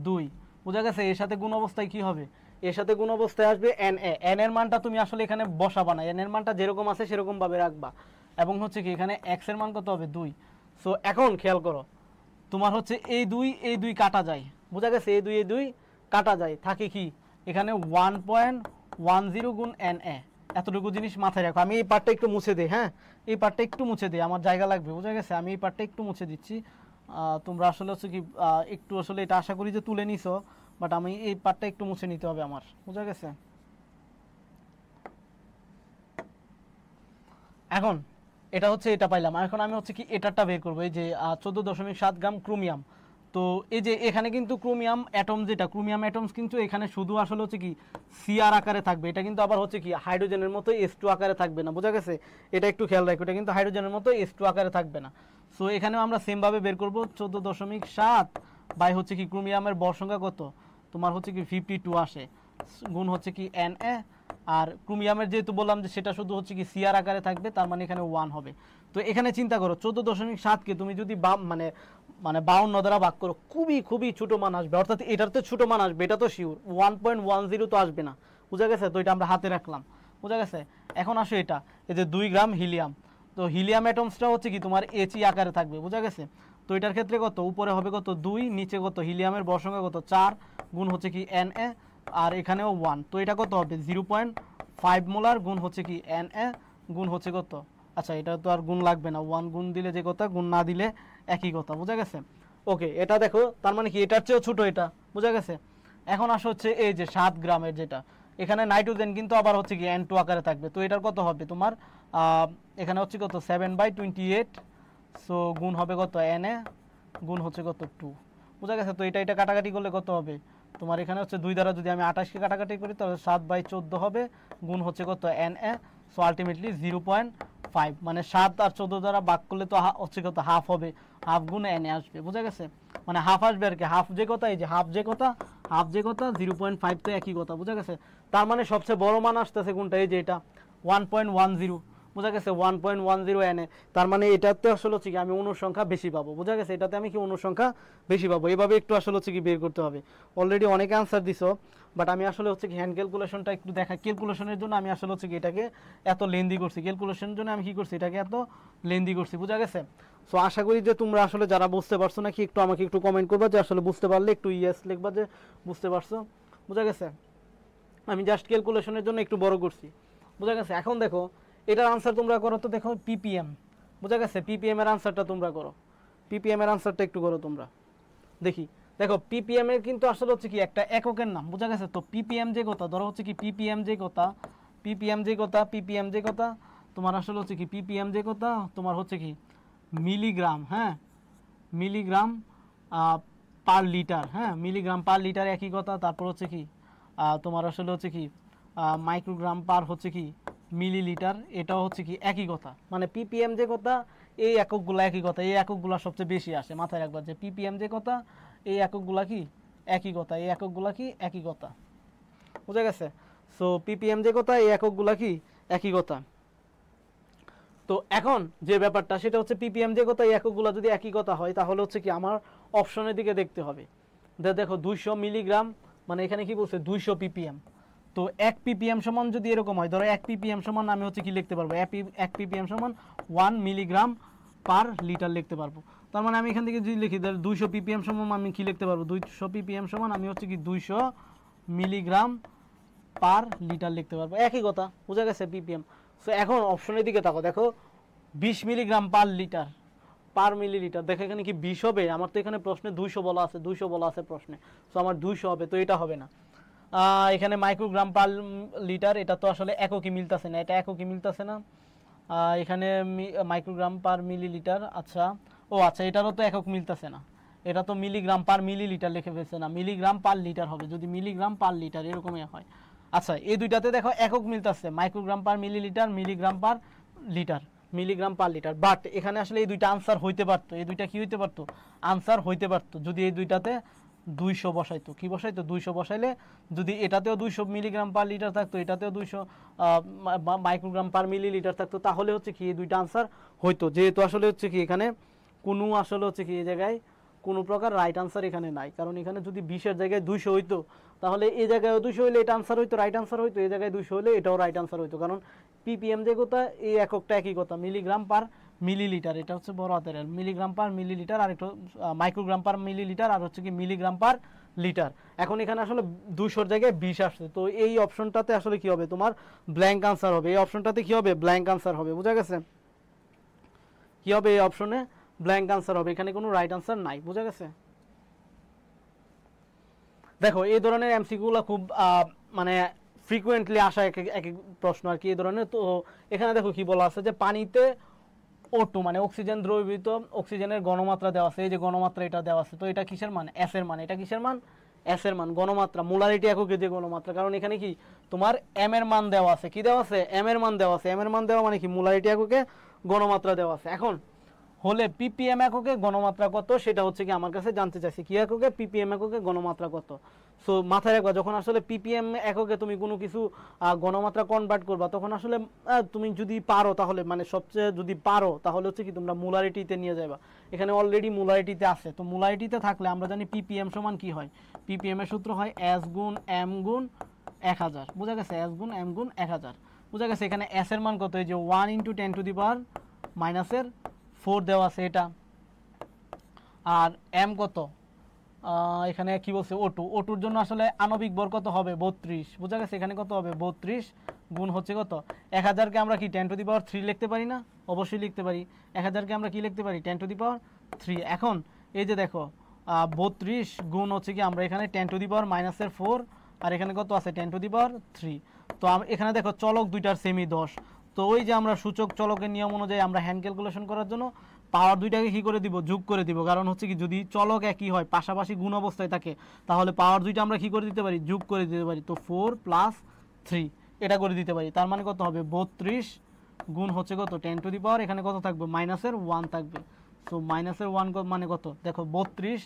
2, বুঝা গেছে। এর সাথে গুণ অবস্থায় কি হবে, এর সাথে গুণ অবস্থায় আসবে n এর মানটা তুমি আসলে এখানে বসাবা না, n এর মানটা যেরকম আছে সেরকম ভাবে রাখবা। এবং হচ্ছে কি এখানে x এর মান কত হবে 2। সো এখন খেয়াল করো তোমার হচ্ছে এই দুই কাটা যায়, বুঝা গেছে, এই দুই কাটা যায়, থাকে কি এখানে 1.10 গুণ Na, এতটুকু জিনিস মাথায় রাখো। আমি এই পার্টটা একটু মুছে দিই, হ্যাঁ এই পার্টটা একটু মুছে দিই, আমার জায়গা লাগবে, বুঝা গেছে। আমি এই পার্টটা একটু মুছে দিচ্ছি, তোমরা আসলে হচ্ছে কি একটু আসলে এটা আশা করি যে তুলে নিছো, বাট আমি এই পার্টটা একটু মুছে নিতে হবে আমার, বুঝা গেছে। এখন এটা হচ্ছে এটা পাইলাম, এখন আমি হচ্ছে কি এটারটা বের করবো, এই যে 14.7 গ্রাম ক্রোমিয়াম। তো এই যে এখানে কিন্তু ক্রোমিয়াম অ্যাটম, যেটা ক্রোমিয়াম অ্যাটমস কিন্তু এখানে শুধু আসলে হচ্ছে কি সিআর আকারে থাকবে, এটা কিন্তু আবার হচ্ছে কি হাইড্রোজেনের মতো S2 আকারে থাকবে না, বুঝা গেছে। এটা একটু খেয়াল রাখো, এটা কিন্তু হাইড্রোজেনের মতো S2 আকারে থাকবে না। সো এখানেও আমরা সেম ভাবে বের করব 14.7 বাই হচ্ছে কি ক্রোমিয়ামের বর সংখ্যা কত তোমার হচ্ছে কি 52 আসে, গুণ হচ্ছে কি Na, আর ক্রোমিয়ামের যেহেতু বললাম যে সেটা শুধু হচ্ছে কি সিআর আকারে থাকবে, তার মানে এখানে 1 হবে। তো এখানে চিন্তা করো 14.7কে তুমি যদি মানে 52 দ্বারা ভাগ করো, খুবই খুবই ছোট মান আসবে, অর্থাৎ এটার তো ছোট মান আসবে, এটা তো শিওর 1.10 তো আসবে না, বুঝা গেছে। তো এটা আমরা হাতে রাখলাম, বুঝা গেছে। এখন আসো এটা, এই যে 2 গ্রাম হিলিয়াম, তো হিলিয়াম অ্যাটমসটা হচ্ছে কি তোমার He আকারে থাকবে, বুঝা গেছে। তো এটার ক্ষেত্রে কত, উপরে হবে কত 2, নিচে কত হিলিয়ামের বর সংখ্যা কত 4, গুণ হচ্ছে কি Na, আর এখানেও 1, তো এটা কত হবে 0.5 মোলার, গুণ হচ্ছে কি Na, গুণ হচ্ছে কত, আচ্ছা এটা তো আর গুণ লাগবে না, 1 গুণ দিলে যে কথা, গুণ না দিলে একই কথা, বুঝা গেছে। ওকে, এটা দেখো তার মানে কি এটার চেয়েও ছোট এটা, বুঝা গেছে। এখন আসো হচ্ছে এই যে 7 গ্রামের যেটা, এখানে নাইট্রোজেন কিন্তু আবার হচ্ছে কি N2 আকারে থাকবে, তো এটার কত হবে তোমার এখানে হচ্ছে কত 7/28, সো গুণ হবে কত Na, গুণ হচ্ছে কত 2, বুঝা গেছে। তো এটা কাটাকাটি করলে কত হবে তোমার, এখানে হচ্ছে 2 দ্বারা যদি আমি 28কে কাটাকাটি করি তাহলে 7/14 হবে, গুণ হচ্ছে কত Na, সো আলটিমেটলি 0.5, মানে 7 আর 14 দ্বারা ভাগ করলে তো হচ্ছে কত হাফ হবে, হাফ গুণ Na আসবে, বুঝা গেছে। মানে হাফ আসবে আর কি, হাফ যে কথা, এই যে হাফ যে কথা 0.5 তো একই কথা, বুঝা গেছে। তার মানে সবচেয়ে বড় মান আসতেছে কোনটা, এই যে এটা 1.10, বুঝা গেছে 1.10 Na, তার মানে এটাতে আসলে হচ্ছে কি আমি অনুসংখ্যা বেশি পাবো, বুঝা গেছে। এটাতে আমি কি অনুসংখ্যা বেশি পাবো, এভাবে একটু আসলে হচ্ছে কি বের করতে হবে। অলরেডি অনেকে আনসার দিছো, বাট আমি আসলে হচ্ছে কি হ্যান্ড ক্যালকুলেশনটা একটু দেখা, ক্যালকুলেশনের জন্য আমি আসলে হচ্ছে কি এটাকে এত লেন্দি করছি, ক্যালকুলেশনের জন্য আমি কি করছি এটাকে এত লেন্দি করছি, বুঝা গেছে। সো আশা করি যে তোমরা আসলে যারা বুঝতে পারছো নাকি একটু আমাকে একটু কমেন্ট করবা যে আসলে বুঝতে পারলে একটু ইয়েস লিখবা যে বুঝতে পারছো, বুঝা গেছে। আমি জাস্ট ক্যালকুলেশনের জন্য একটু বড় করছি, বুঝা গেছে। এখন দেখো এটার আনসার তোমরা করো তো, দেখো ppm, বুঝা গেছে। ppm এর আনসারটা তোমরা করো, ppm এর আনসারটা একটু করো তোমরা দেখি। দেখো ppm এর কিন্তু আসলে হচ্ছে কি একটা এককের নাম, বুঝা গেছে। তো ppm যে কথা, ধরো হচ্ছে কি ppm যে কথা তোমার আসলে হচ্ছে কি ppm যে কথা তোমার হচ্ছে কি মিলিগ্রাম, হ্যাঁ মিলিগ্রাম পার লিটার, হ্যাঁ মিলিগ্রাম পার লিটার একই কথা। তারপর হচ্ছে কি তোমার আসলে হচ্ছে কি মাইক্রোগ্রাম পার হচ্ছে কি মিলিলিটার, এটাও হচ্ছে কি একই কথা। মানে ppm যে কথা এই এককগুলো একই কথা, এই এককগুলো সবচেয়ে বেশি আসে, মাথায় রাখবা যে ppm যে কথা এই এককগুলা কি একই কথা, এই এককগুলা কি একই কথা, বুঝা গেছে। সো ppm যে কথা এই এককগুলা কি একই কথা। তো এখন যে ব্যাপারটা সেটা হচ্ছে ppm যে কথা এই এককগুলা যদি একই কথা হয় তাহলে হচ্ছে কি আমার অপশনের দিকে দেখতে হবে। দেখো 200 মিলিগ্রাম, মানে এখানে কি বলছে 200 ppm, তো 1 ppm সমান যদি এরকম হয়, ধরো 1 ppm সমান আমি হচ্ছে কি লিখতে পারবো, 1 ppm সমান 1 মিলিগ্রাম পার লিটার লিখতে পারবো। তার মানে আমি এখান থেকে যদি লিখি 200 ppm সমান আমি কি লিখতে পারবো, 200 ppm সমান আমি হচ্ছে কি 200 মিলিগ্রাম পার লিটার লিখতে পারবো, একই কথা, বোঝা গেছে ppm। সো এখন অপশনের দিকে তাকাও, দেখো 20 milligram per litre per millilitre, দেখো এখানে কি 20 হবে, আমার তো এখানে প্রশ্নে 200 বলা আছে, 200 বলা আছে প্রশ্নে, সো আমার 200 হবে, তো এটা হবে না। এখানে মাইক্রোগ্রাম পার লিটার, এটা তো আসলে এককই মিলতেছে না, এটা এককই মিলতেছে না। এখানে মাইক্রোগ্রাম পার মিলিলিটার, আচ্ছা ও আচ্ছা এটারও তো একক মিলতেছে না, এটা তো মিলিগ্রাম পার মিলিলিটার লিখে ফেলছে না, মিলিগ্রাম পার লিটার হবে, যদি মিলিগ্রাম পার লিটার এরকমই হয়। আচ্ছা এই দুইটাতে দেখো একক মিলতেছে, microgram per millilitre, milligram per litre, milligram per litre, but এখানে আসলে এই দুইটা আনসার হইতে পারতো, এই দুইটা কি হইতে পারতো, আনসার হইতে পারতো যদি এই দুইটাতে 200 বসাইতো, কি বসাইতো 200 বসাইলে, যদি এটাতেও 200 মিলিগ্রাম পার লিটার থাকতো, এটাতেও 200 মাইক্রোগ্রাম পার মিলিলিটার থাকতো, তাহলে হচ্ছে কি এই দুইটা আনসার হইতো। যেহেতু আসলে হচ্ছে কি এখানে কোনো আসলে হচ্ছে কি এই জায়গায় কোনো প্রকার রাইট আনসার এখানে নাই, কারণ এখানে যদি 20-এর জায়গায় 200 হইতো তাহলে এই জায়গায় 200 হইলে এটা আনসার হইতো, রাইট আনসার হইতো, এই জায়গায় 200 হইলে এটাও রাইট আনসার হইতো, কারণ ppm যে কথা এই এককটা একই কথা, মিলিগ্রাম পার মিলিলিটার, এটা হচ্ছে বড় হাতের এল, মিলিগ্রাম পার মিলিলিটার, আর একটা মাইক্রোগ্রাম পার মিলিলিটার, আর হচ্ছে কি মিলিগ্রাম পার লিটার। এখন এখানে আসলে 200-এর জায়গায় 20 আসছে, তো এই অপশনটাতে আসলে কি হবে, তোমার ব্ল্যাঙ্ক আনসার হবে, এই অপশনটাতে কি হবে, ব্ল্যাঙ্ক আনসার হবে, বোঝা গেছে, কি হবে এই অপশনে ব্ল্যাঙ্ক আনসার হবে, এখানে কোনো রাইট আনসার নাই, বোঝা গেছে। দেখো এই ধরনের এমসিকিউগুলো খুব মানে ফ্রিকুয়েন্টলি আসা এক এক প্রশ্ন আর কি এই ধরনের। তো এখানে দেখো কি বলা আছে যে পানিতে O2 মানে অক্সিজেন দ্রবীভূত অক্সিজেনের গণমাত্রা দেওয়া আছে, এই যে গণমাত্রা এটা দেওয়া আছে, তো এটা কিসের মান, এস এর মান, এটা কিসের মান, এস এর মান, গণমাত্রা, মোলারিটি এককে যে গণমাত্রা, কারণ এখানে কি তোমার এম এর মান দেওয়া আছে, কি দেওয়া আছে, এম এর মান দেওয়া আছে, এম এর মান দেওয়া মানে কি মোলারিটি এককে গণমাত্রা দেওয়া আছে। এখন হলে ppm এককে গণমাত্রা কত সেটা হচ্ছে কি আমার কাছে জানতে চাইছি, কি এককে ppm এককে গণমাত্রা কত। সো মাথায় রাখবা যখন আসলে ppm এককে তুমি কোনো কিছু গণমাত্রা কনভার্ট করবা, তখন আসলে তুমি যদি পারো তাহলে মানে সবচেয়ে যদি পারো তাহলে হচ্ছে কি তোমরা মোলারিটিতে নিয়ে যাবা, এখানে অলরেডি মোলারিটিতে আছে, তো মোলারিটিতে থাকলে আমরা জানি ppm সমান কি হয়, ppm এর সূত্র হয় s গুণ m গুণ 1000, বোঝা গেছে, s গুণ m গুণ 1000, বোঝা গেছে। এখানে s এর মান কত, এই যে 1 × 10⁻⁴ দেওয়া আছে এটা, আর m কত, এখানে কি বলছে O2 জন্য আসলে আণবিক ভর কত হবে 32, বোঝা গেছে, এখানে কত হবে 32 গুণ হচ্ছে কত 1000 কে আমরা কি 10⁻³ লিখতে পারি না, অবশ্যই লিখতে পারি, 1000 কে আমরা কি লিখতে পারি 10⁻³ এখন এই যে দেখো 32 গুণ হচ্ছে কি আমরা এখানে 10⁻⁻⁴, আর এখানে কত আছে 10⁻³ তো এখানে দেখো চলক দুইটার সেমি 10, তো ওই যে আমরা সূচক চলকের নিয়ম অনুযায়ী আমরা হ্যান্ড ক্যালকুলেশন করার জন্য পাওয়ার দুইটাকে কি করে দিব, যোগ করে দিব, কারণ হচ্ছে কি যদি চলক একই হয় পাশাপাশি গুণ অবস্থায় থাকে তাহলে পাওয়ার দুইটা আমরা কি করে দিতে পারি, যোগ করে দিতে পারি, তো 4 + 3 এটা করে দিতে পারি, তার মানে কত হবে 32 গুণ হচ্ছে কত 10⁻, এখানে কত থাকবে -1 থাকবে, সো -1 মানে কত দেখো 32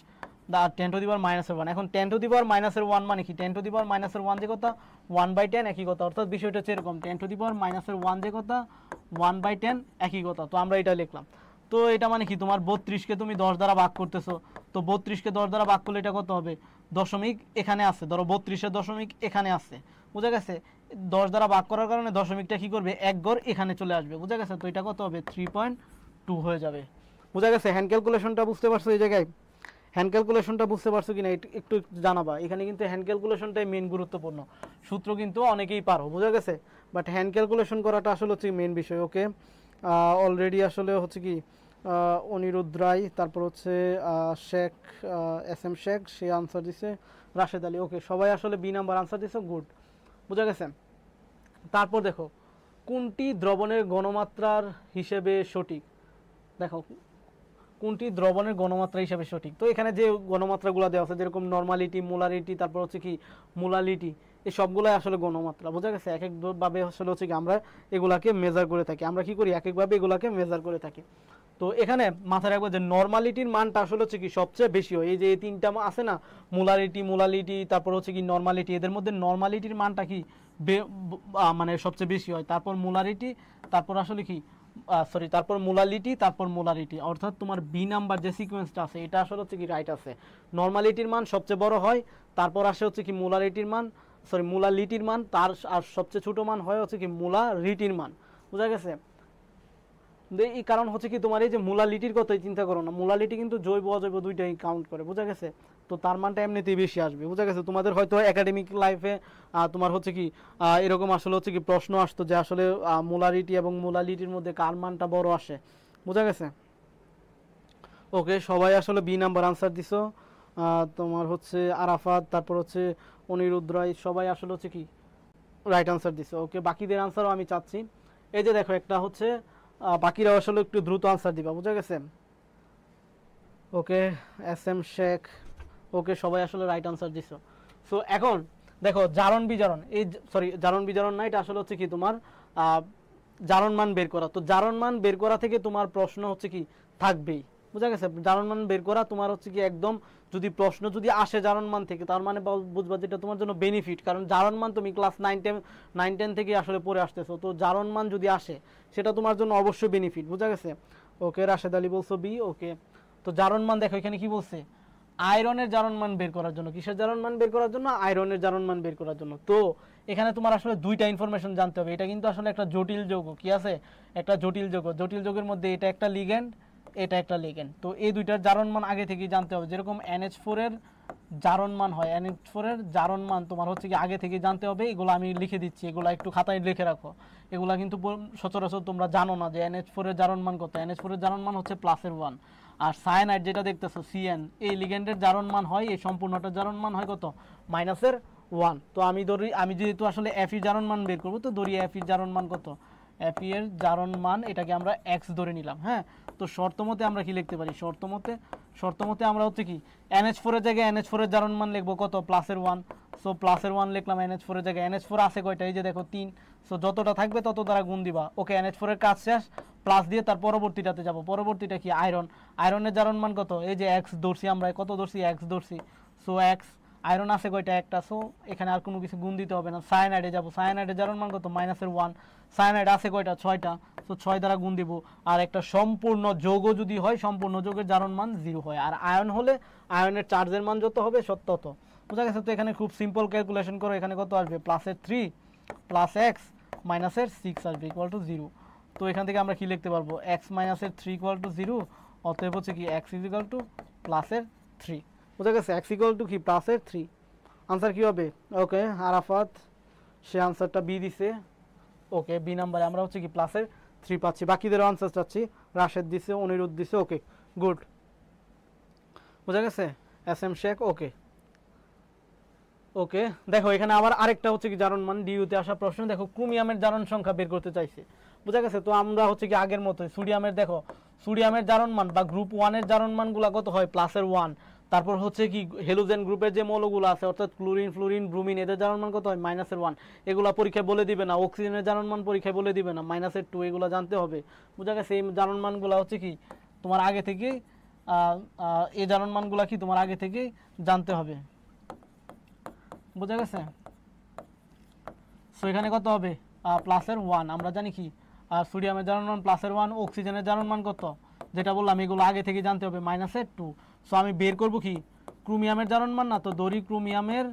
10⁻⁻1, এখন 10⁻⁻1 মানে কি 10⁻⁻1 যে কথা 1/10 একই কথা, অর্থাৎ বিষয়টা হচ্ছে এরকম 10⁻⁻1 যে কথা 1/10 একই কথা, তো আমরা এটা লিখলাম। তো এটা মানে কি তোমার 32 কে তুমি 10 দ্বারা ভাগ করতেছো, তো 32 কে 10 দ্বারা ভাগ করলে এটা কত হবে, দশমিক এখানে আছে, ধরো 32 এর দশমিক এখানে আছে, বোঝা গেছে, 10 দ্বারা ভাগ করার কারণে দশমিকটা কি করবে এক ঘর এখানে চলে আসবে, বোঝা গেছে, তো এটা কত হবে 3.2 হয়ে যাবে, বোঝা গেছে। হ্যান্ড ক্যালকুলেশনটা বুঝতে পারছো, এই জায়গায় হ্যান্ড ক্যালকুলেশনটা বুঝতে পারছো কিনা একটু জানাবা, এখানে কিন্তু হ্যান্ড ক্যালকুলেশনটাই মেন গুরুত্বপূর্ণ, সূত্র কিন্তু অনেকেই পারো, বোঝা গেছে, বাট হ্যান্ড ক্যালকুলেশন করাটা আসলে হচ্ছে মেন বিষয়। ওকে অলরেডি আসলে হচ্ছে কি অনিরুদ্ধ রায়, তারপর হচ্ছে শেখ SM শেখ, সে আনসার দিছে, রাশেদ আলী, ওকে সবাই আসলে বি নাম্বার আনসার দিছে, গুড, বোঝা গেছে। তারপর দেখো কোনটি দ্রবণের গণমাত্রার হিসেবে সঠিক, দেখো কোনটি দ্রবণের গণমাত্রা হিসাবে সঠিক, তো এখানে যে গণমাত্রাগুলো দেওয়া আছে যেরকম নর্মালিটি, মোলারিটি, তারপর হচ্ছে কি মোলালিটি, এই সবগুলাই আসলে গণমাত্রা, বোঝা গেছে, এক একভাবে আসলে হচ্ছে কি আমরা এগুলাকে মেজার করে থাকি, আমরা কি করি এক একভাবে এগুলাকে মেজার করে থাকি। তো এখানে মাথায় রাখবো যে নর্মালিটির মানটা আসলে হচ্ছে কি সবচেয়ে বেশি হয়, এই যে এই তিনটা আছে না মোলালিটি তারপর হচ্ছে কি নর্মালিটি, এদের মধ্যে নর্মালিটির মানটা কি মানে সবচেয়ে বেশি হয়, তারপর মোলারিটি, তারপর আসলে কি তারপর মোলালিটি, তারপর মোলারিটি, অর্থাৎ তোমার বি নাম্বার যে সিকোয়েন্সটা আছে এটা আসলে হচ্ছে কি রাইট আছে, নর্মালিটির মান সবচেয়ে বড় হয়, তারপর আসে হচ্ছে কি মোলারিটির মান, সরি মোলালিটির মান তার আর সবচেয়ে ছোট মান হয় হচ্ছে কি মোলারিটির মান, বুঝা গেছে। এই কারণ হচ্ছে কি তোমার এই যে মোলালিটির কথাই চিন্তা করো না, মোলালিটি কিন্তু জৈব অজৈব দুইটাই কাউন্ট করে, বুঝা গেছে। তো তার মানটা এমনিতেই বেশি আসবে, বুঝা গেছে। তোমাদের হয়তো একাডেমিক লাইফে তোমার হচ্ছে কি এরকম আসলে হচ্ছে কি প্রশ্ন আসতো যে আসলে মোলারিটি এবং মোলালিটির মধ্যে কার মানটা বড় আসে, বুঝা গেছে। ওকে, সবাই আসলে বি নাম্বার আনসার দিছো। তোমার হচ্ছে আরাফাত, তারপর হচ্ছে অনিরুদ্ধ রায়, সবাই আসলে হচ্ছে কি রাইট আনসার দিছো। ওকে, বাকিদের আনসারও আমি চাচ্ছি। এই যে দেখো একটা হচ্ছে বাকিরা আসলে একটু দ্রুত আনসার দিবা, বুঝা গেছে। ওকে, এস এম শেখ, ওকে, সবাই আসলে রাইট আনসার দিছো। সো এখন দেখো জারণ বিজারণ, এই সরি জারণ বিজারণ না, এটা আসলে হচ্ছে কি তোমার জারণ মান বের করা। তো জারণ মান বের করা থেকে তোমার প্রশ্ন হচ্ছে কি থাকবেই, বুঝা গেছে। জারণ মান বের করা তোমার হচ্ছে কি একদম, যদি প্রশ্ন যদি আসে জারণ মান থেকে, তার মানে বুঝবা যেটা তোমার জন্য বেনিফিট, কারণ জারণ মান তুমি ক্লাস 9-10 থেকে আসলে পড়ে আসতেছো। তো জারণ মান যদি আসে সেটা তোমার জন্য অবশ্যই বেনিফিট, বুঝা গেছে। ওকে, রাশেদ আলী বলছো বি। ওকে, তো জারণ মান দেখো এখানে কি বলছে, আয়রনের জারণ মান বের করার জন্য। কিসের জারণ মান বের করার জন্য? আয়রনের জারণ মান বের করার জন্য। তো এখানে তোমার আসলে দুইটা ইনফরমেশন জানতে হবে। এটা কিন্তু আসলে একটা জটিল যৌগ, কি আছে, একটা জটিল যৌগ। জটিল যৌগের মধ্যে এটা একটা লিগ্যান্ড, এটা একটা লিগ্যান্ড। তো এই দুইটার জারণ মান আগে থেকেই জানতে হবে। যেরকম NH4 এর জারণ মান হয়, NH4 এর জারণ মান তোমার হচ্ছে কি আগে থেকে জানতে হবে। এগুলো আমি লিখে দিচ্ছি, এগুলো একটু খাতায় লিখে রাখো। এগুলা কিন্তু সচরাচর তোমরা জানো না যে NH4 এর জারণ মান কত। NH4 এর জারণ মান হচ্ছে +1। আর সায়ানাইড যেটা দেখতেছো CN, এই লিগ্যান্ডের জারণ মান হয়, এই সম্পূর্ণটার জারণ মান হয় কত, -1। তো আমি যেহেতু আসলে Fe জারণ মান বের করবো, তো ধরি Fe জারণ মান কত, Fe এর জারণ মান এটাকে আমরা x ধরে নিলাম। হ্যাঁ, তো শর্ত মতে আমরা কি লিখতে পারি, শর্ত মতে আমরা হচ্ছে কি NH4 এর জায়গায় NH4 এর জারণ মান লিখবো কত, +1। সো +1 লিখলাম NH4 এর জায়গায়। NH4 আছে কয়টা, এই যে দেখো 3। সো যতটা থাকবে তত দ্বারা গুণ দিবা। ওকে, NH4 এর কাজ শেষ, প্লাস দিয়ে তার পরবর্তীটাতে যাব। পরবর্তীটা কি, আয়রন। আয়রনের জারণ মান কত, এই যে x ধরছি আমরা, কত ধরছি, x ধরছি। সো x, আয়রন আছে কয়টা, একটা। সো এখানে আর কোনো কিছু গুণ দিতে হবে না। সায়ানাইডে যাব, সায়ানাইডের জারণ মান কত, -1। সায়ানাইড আছে কয়টা, 6টা। সো 6 দ্বারা গুণ দিব। আর একটা সম্পূর্ণ যৌগ যদি হয়, সম্পূর্ণ যৌগের জারণ মান 0 হয়। আর আয়ন হলে আয়নের চার্জের মান যত হবে তত, বুঝা গেছে। তো এখানে খুব সিম্পল ক্যালকুলেশন করো, এখানে কত আসবে, +3 + x -6 আসবে =0। তো এখান থেকে আমরা কি লিখতে পারবো, x - 3 =0। অতএব হচ্ছে কি x +3, বুঝা গেছে। x কি +3। আনসার কি হবে? ওকে, আরাফাত সে আনসারটা বি দিছে। ওকে, বি নাম্বারে আমরা হচ্ছে কি +3 পাচ্ছি। বাকিদের আনসার চাচ্ছি। রাশেদ দিছে, অনিরুদ্ধ দিছে। ওকে, গুড, বুঝা গেছে। S M Sheikh. Okay, okay, দেখো এখানে আবার আরেকটা হচ্ছে কি জারণ মান, ডিইউতে আসা প্রশ্ন। দেখো ক্রোমিয়ামের জারণ সংখ্যা বের করতে চাইছে, বুঝা গেছে। তো আমরা হচ্ছে কি আগের মতোই সোডিয়ামের, দেখো সোডিয়ামের জারণ মান বা গ্রুপ 1 এর জারণ মানগুলো কত হয়, +1। তারপর হচ্ছে কি হেলোজেন গ্রুপের যে মৌলগুলো আছে, অর্থাৎ ক্লোরিন, ফ্লোরিন, ব্রোমিন, এদের জারণ মান কত হয়, -1। এগুলা পরীক্ষায় বলে দিবে না। অক্সিজেনের জারণ মান পরীক্ষায় বলে দিবে না, -2। এগুলো জানতে হবে, বুঝা গেছে। এই জারণ মানগুলো হচ্ছে কি তোমার আগে থেকেই এই জারণ মানগুলো কি তোমার আগে থেকেই জানতে হবে, বুঝা গেছে। সো এখানে কত হবে, +1। আমরা জানি কি সোডিয়ামের জারণ মান +1, অক্সিজেনের জারণ মান কত, যেটা বললাম এগুলো আগে থেকে জানতে হবে, -2। সো আমি বের করব কি ক্রোমিয়ামের জারণ মান, না তো দড়ি ক্রোমিয়ামের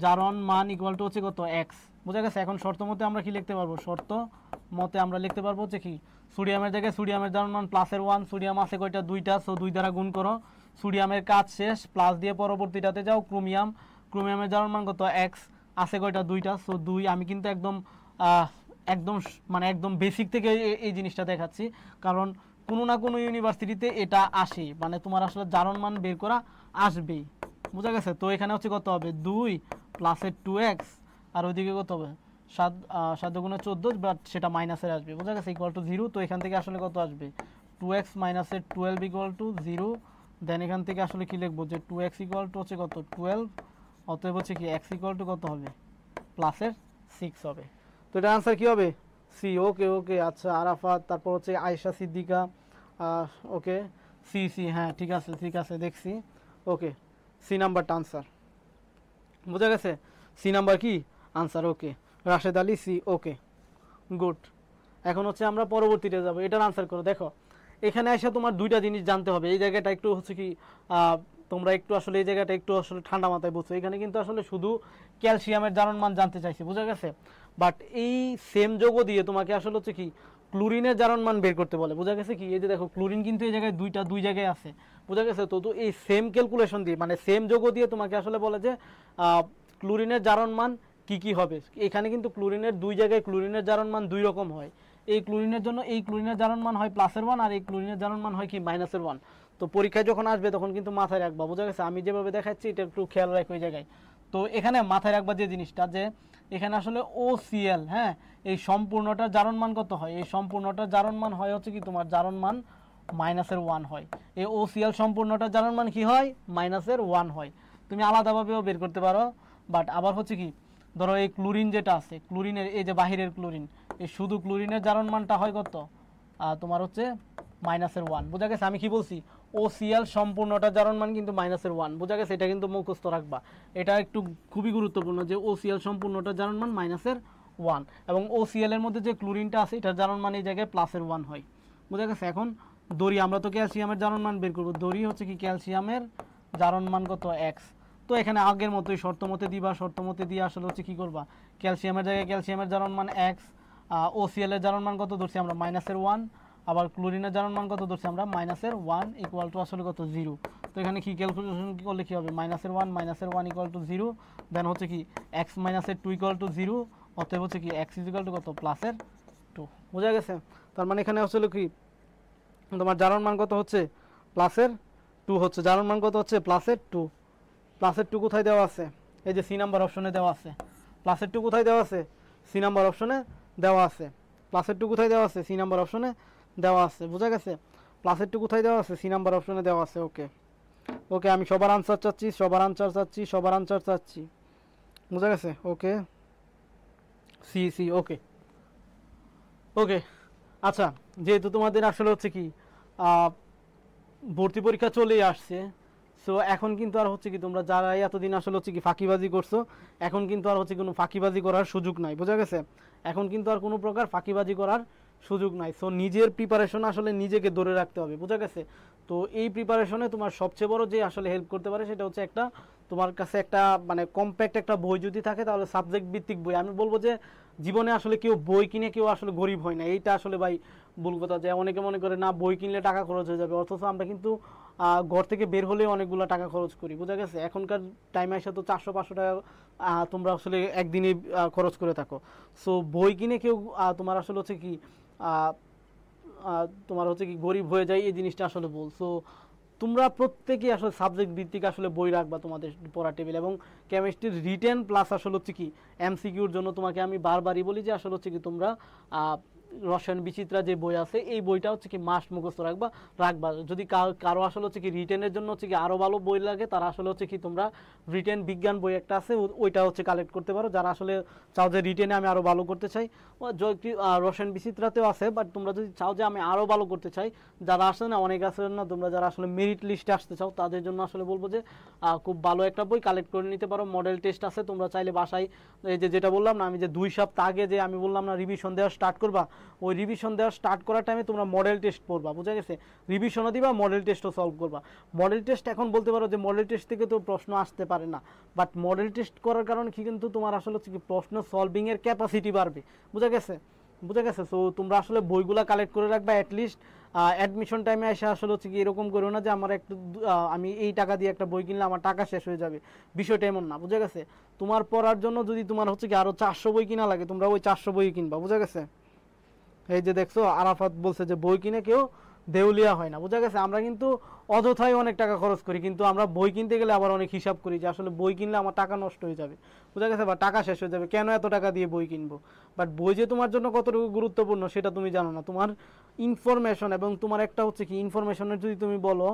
জারণ মান = হচ্ছে কত, x, বুঝা গেছে। এখন শর্ত মতে আমরা কি লিখতে পারবো, শর্ত মতে আমরা লিখতে পারবো হচ্ছে কি সোডিয়ামের জায়গায় সোডিয়ামের জারণ মান +1। সোডিয়াম আছে কয়টা, 2টা। সো 2 দ্বারা গুণ করো। সোডিয়ামের কাজ শেষ, প্লাস দিয়ে পরবর্তীটাতে যাও। ক্রোমিয়ামের জারণ মান কত, x আছে কয়টা, 2টা। সো 2। আমি কিন্তু একদম একদম বেসিক থেকে এই জিনিসটা দেখাচ্ছি, কারণ কোনো না কোনো ইউনিভার্সিটিতে এটা আসে, মানে তোমার আসলে জারণ মান বের করা আসবেই, বুঝা গেছে। তো এখানে হচ্ছে কত হবে, 2 + 2x, আর ওইদিকে কত হবে, 7 × 14, বাট সেটা মাইনাসের আসবে, বুঝা গেছে, =0। তো এখান থেকে আসলে কত আসবে, 2x - 12 = 0। দেন এখান থেকে আসলে কি লিখবো, যে 2x হচ্ছে কত, 12। অতএব হচ্ছে কি x কত হবে, +6 হবে। তো এটা আনসার কি হবে, সি। ওকে, ওকে, আচ্ছা আরাফাত, তারপর হচ্ছে আয়েশা সিদ্দিকা। ওকে, সি, হ্যাঁ ঠিক আছে, ঠিক আছে, দেখছি। ওকে, সি নাম্বারটা আনসার, বুঝা গেছে। সি নাম্বার কি আনসার। ওকে, রাশেদ আলী সি। ওকে, গুড। এখন হচ্ছে আমরা পরবর্তীতে যাব, এটার আনসার করো। দেখো এখানে এসে তোমার দুইটা জিনিস জানতে হবে। এই জায়গাটা একটু হচ্ছে কি তোমরা একটু আসলে এই জায়গাটা একটু আসলে ঠান্ডা মাথায় বুঝছো, এখানে কিন্তু আসলে শুধু ক্যালসিয়ামের জারণ মান জানতে চাইছে, বুঝা গেছে। বাট এই সেম যৌগ দিয়ে তোমাকে আসলে হচ্ছে কি ক্লোরিনের জারণ মান বের করতে বলে, বুঝা গেছে কি। এই যে দেখো ক্লোরিন কিন্তু এই জায়গায় দুই জায়গায় আছে, বুঝা গেছে। তো এই সেম ক্যালকুলেশন দিয়ে মানে সেম যৌগ দিয়ে তোমাকে আসলে বলে যে ক্লোরিনের জারণ মান কি কি হবে। এখানে কিন্তু ক্লোরিনের দুই জায়গায় ক্লোরিনের জারণ মান দুই রকম হয়। এই ক্লোরিনের জন্য এই ক্লোরিনের জারণ মান হয় +1 আর এই ক্লোরিনের জারণ মান হয় কি -1। তো পরীক্ষায় যখন আসবে তখন কিন্তু মাথায় রাখবা, বুঝা গেছে। আমি যেভাবে দেখাচ্ছি এটা একটু খেয়াল রাখো এই জায়গায়। তো এখানে মাথায় রাখবা যে জিনিসটা, যে এখানে আসলে OCl, হ্যাঁ, এই সম্পূর্ণটার জারণ মান কত হয়, এই সম্পূর্ণটার জারণ মান হয় হচ্ছে কি তোমার জারণ মান -1 হয়। এই OCl সম্পূর্ণটার জারণ মান কি হয়, -1 হয়। তুমি আলাদাভাবেও বের করতে পারো, বাট আবার হচ্ছে কি ধরো এই ক্লোরিন যেটা আছে, ক্লোরিনের এই যে বাহিরের ক্লোরিন, এই শুধু ক্লোরিনের জারণ মানটা হয় কত তোমার হচ্ছে -1, বোঝা গেছে। আমি কি বলছি, OCl সম্পূর্ণটা জারণ মান কিন্তু -1, বোঝা গেছে। এটা কিন্তু মুখস্থ রাখবা, এটা একটু খুবই গুরুত্বপূর্ণ যে OCl সম্পূর্ণটা জারণ মান -1 এবং OCl এর মধ্যে যে ক্লোরিনটা আছে এটার জারণ মান এই জায়গায় +1 হয়, বোঝা গেছে। এখন দড়ি, আমরা তো ক্যালসিয়ামের জারণ মান বের করবো, দড়ি হচ্ছে কি ক্যালসিয়ামের জারণ মান কত x। তো এখানে আগের মতোই শর্ত মতে দিবা, শর্ত মতে দিয়ে আসলে হচ্ছে কি করবা, ক্যালসিয়ামের জায়গায় ক্যালসিয়ামের জারণ মান x, OCl এর জারণ মান কত ধরছি আমরা -1, আবার ক্লোরিনের জারণ মান কত ধরছি আমরা -1 ইকুয়াল টু আসলে কত 0। তো এখানে কি ক্যালকুলেশন করলে কি হবে, -1 ইকুয়াল টু 0, দেন হচ্ছে কি x - 2 ইকুয়াল টু 0, অতএব হচ্ছে কি x ইকুয়াল টু কত +2, বোঝা গেছে। তার মানে এখানে আসলে কি তোমার জারণ মান কত হচ্ছে +2 হচ্ছে, জারণ মান কত হচ্ছে +2। +2 কোথায় দেওয়া আছে, এই যে সি নাম্বার অপশনে দেওয়া আছে। +2 কোথায় দেওয়া আছে, সি নাম্বার অপশনে দেওয়া আছে। +2 কোথায় দেওয়া আছে, সি নাম্বার অপশনে দেওয়া আছে, বোঝা গেছে। +2 কোথায় দেওয়া আছে, সি নাম্বার অপশনে দেওয়া আছে। ওকে ওকে, আমি সবার আনসার চাচ্ছি, সবার আনসার চাচ্ছি, সবার আনসার চাচ্ছি, বোঝা গেছে। ওকে সি সি, ওকে ওকে। আচ্ছা, যেহেতু তোমাদের আসলে হচ্ছে কি ভর্তি পরীক্ষা চলেই আসছে, সো এখন কিন্তু আর হচ্ছে কি তোমরা যারা এতদিন আসলে হচ্ছে কি ফাঁকিবাজি করছো, এখন কিন্তু আর হচ্ছে কোনো ফাঁকিবাজি করার সুযোগ নাই, বোঝা গেছে। এখন কিন্তু আর কোনো প্রকার ফাঁকিবাজি করার সুযোগ নাই। সো নিজের প্রিপারেশন আসলে নিজেকে ধরে রাখতে হবে, বোঝা গেছে। তো এই প্রিপারেশনে তোমার সবচেয়ে বড় যে আসলে হেল্প করতে পারে সেটা হচ্ছে একটা তোমার কাছে একটা মানে কম্প্যাক্ট একটা বই যদি থাকে, তাহলে সাবজেক্ট ভিত্তিক বই। আমি বলবো যে জীবনে আসলে কেউ বই কিনে কেউ আসলে গরিব হয় না, এইটা আসলে ভাই ভুল কথা। যে অনেকে মনে করে না বই কিনলে টাকা খরচ হয়ে যাবে, অথচ আমরা কিন্তু ঘর থেকে বের হলেও অনেকগুলো টাকা খরচ করি, বোঝা গেছে। এখনকার টাইমে এসে তো 400-500 টাকা তোমরা আসলে একদিনে খরচ করে থাকো। সো বই কিনে কেউ তোমার আসলে হচ্ছে কি তোমার হচ্ছে কি গরিব হয়ে যায়, এই জিনিসটা আসলে বল। সো তোমরা প্রত্যেকেই আসলে সাবজেক্ট ভিত্তিক আসলে বই রাখবা তোমাদের পড়া টেবিল, এবং কেমিস্ট্রির রিটেন প্লাস আসলে হচ্ছে কি MCQর জন্য তোমাকে আমি বারবারই বলি যে আসলে হচ্ছে কি তোমরা রসায়ন বিচিত্রা যে বই আছে এই বইটা হচ্ছে কি মাস্ট মুখস্থ রাখবা। যদি কারো আসলে হচ্ছে কি রিটেনের জন্য হচ্ছে কি আরও ভালো বই লাগে, তারা আসলে হচ্ছে কি তোমরা রিটেন বিজ্ঞান বই একটা আছে ওইটা হচ্ছে কালেক্ট করতে পারো। যারা আসলে চাও যে রিটেনে আমি আরও ভালো করতে চাই, রসায়ন বিচিত্রাতেও আছে, বাট তোমরা যদি চাও যে আমি আরও ভালো করতে চাই, যারা আসে না, অনেক আছে না, তোমরা যারা আসলে মেরিট লিস্টে আসতে চাও তাদের জন্য আসলে বলবো যে খুব ভালো একটা বই কালেক্ট করে নিতে পারো। মডেল টেস্ট আছে, তোমরা চাইলে বাসায় এই যেটা বললাম না আমি, যে 2 সপ্তাহ আগে যে আমি বললাম না রিভিশন দেওয়া স্টার্ট করবা, ওই রিভিশন দেওয়া স্টার্ট করার টাইমে তোমরা মডেল টেস্ট পড়বা, বুঝা গেছে। রিভিশনও দিবা, মডেল টেস্টও সলভ করবা। মডেল টেস্ট এখন বলতে পারো যে মডেল টেস্ট থেকে তো প্রশ্ন আসতে পারে না, বাট মডেল টেস্ট করার কারণে কি কিন্তু তোমার আসলে হচ্ছে কি প্রশ্ন সলভিংয়ের ক্যাপাসিটি বাড়বে, বুঝা গেছে। সো তোমরা আসলে বইগুলা কালেক্ট করে রাখবা অ্যাটলিস্ট। অ্যাডমিশন টাইমে এসে আসলে হচ্ছে কি এরকম করো না যে আমার একটু আমি এই টাকা দিয়ে একটা বই কিনলে আমার টাকা শেষ হয়ে যাবে, বিষয়টা এমন না, বুঝা গেছে। তোমার পড়ার জন্য যদি তোমার হচ্ছে কি আরও 400 বই কিনা লাগে, তোমরা ওই 400 বই কিনবা, বুঝা গেছে। এই যে দেখছো আরাফাত বলছে যে বই কিনে কেউ দেউলিয়া হয় না, বুঝা গেছে। আমরা কিন্তু অযথাই অনেক টাকা খরচ করি, কিন্তু আমরা বই কিনতে গেলে আবার অনেক হিসাব করি যে আসলে বই কিনলে আমার টাকা নষ্ট হয়ে যাবে, বুঝা গেছে, বা টাকা শেষ হয়ে যাবে, কেন এত টাকা দিয়ে বই কিনবো। বাট বই যে তোমার জন্য কতটুকু গুরুত্বপূর্ণ সেটা তুমি জানো না। তোমার ইনফরমেশন এবং তোমার একটা হচ্ছে কি ইনফরমেশনের যদি তুমি বলো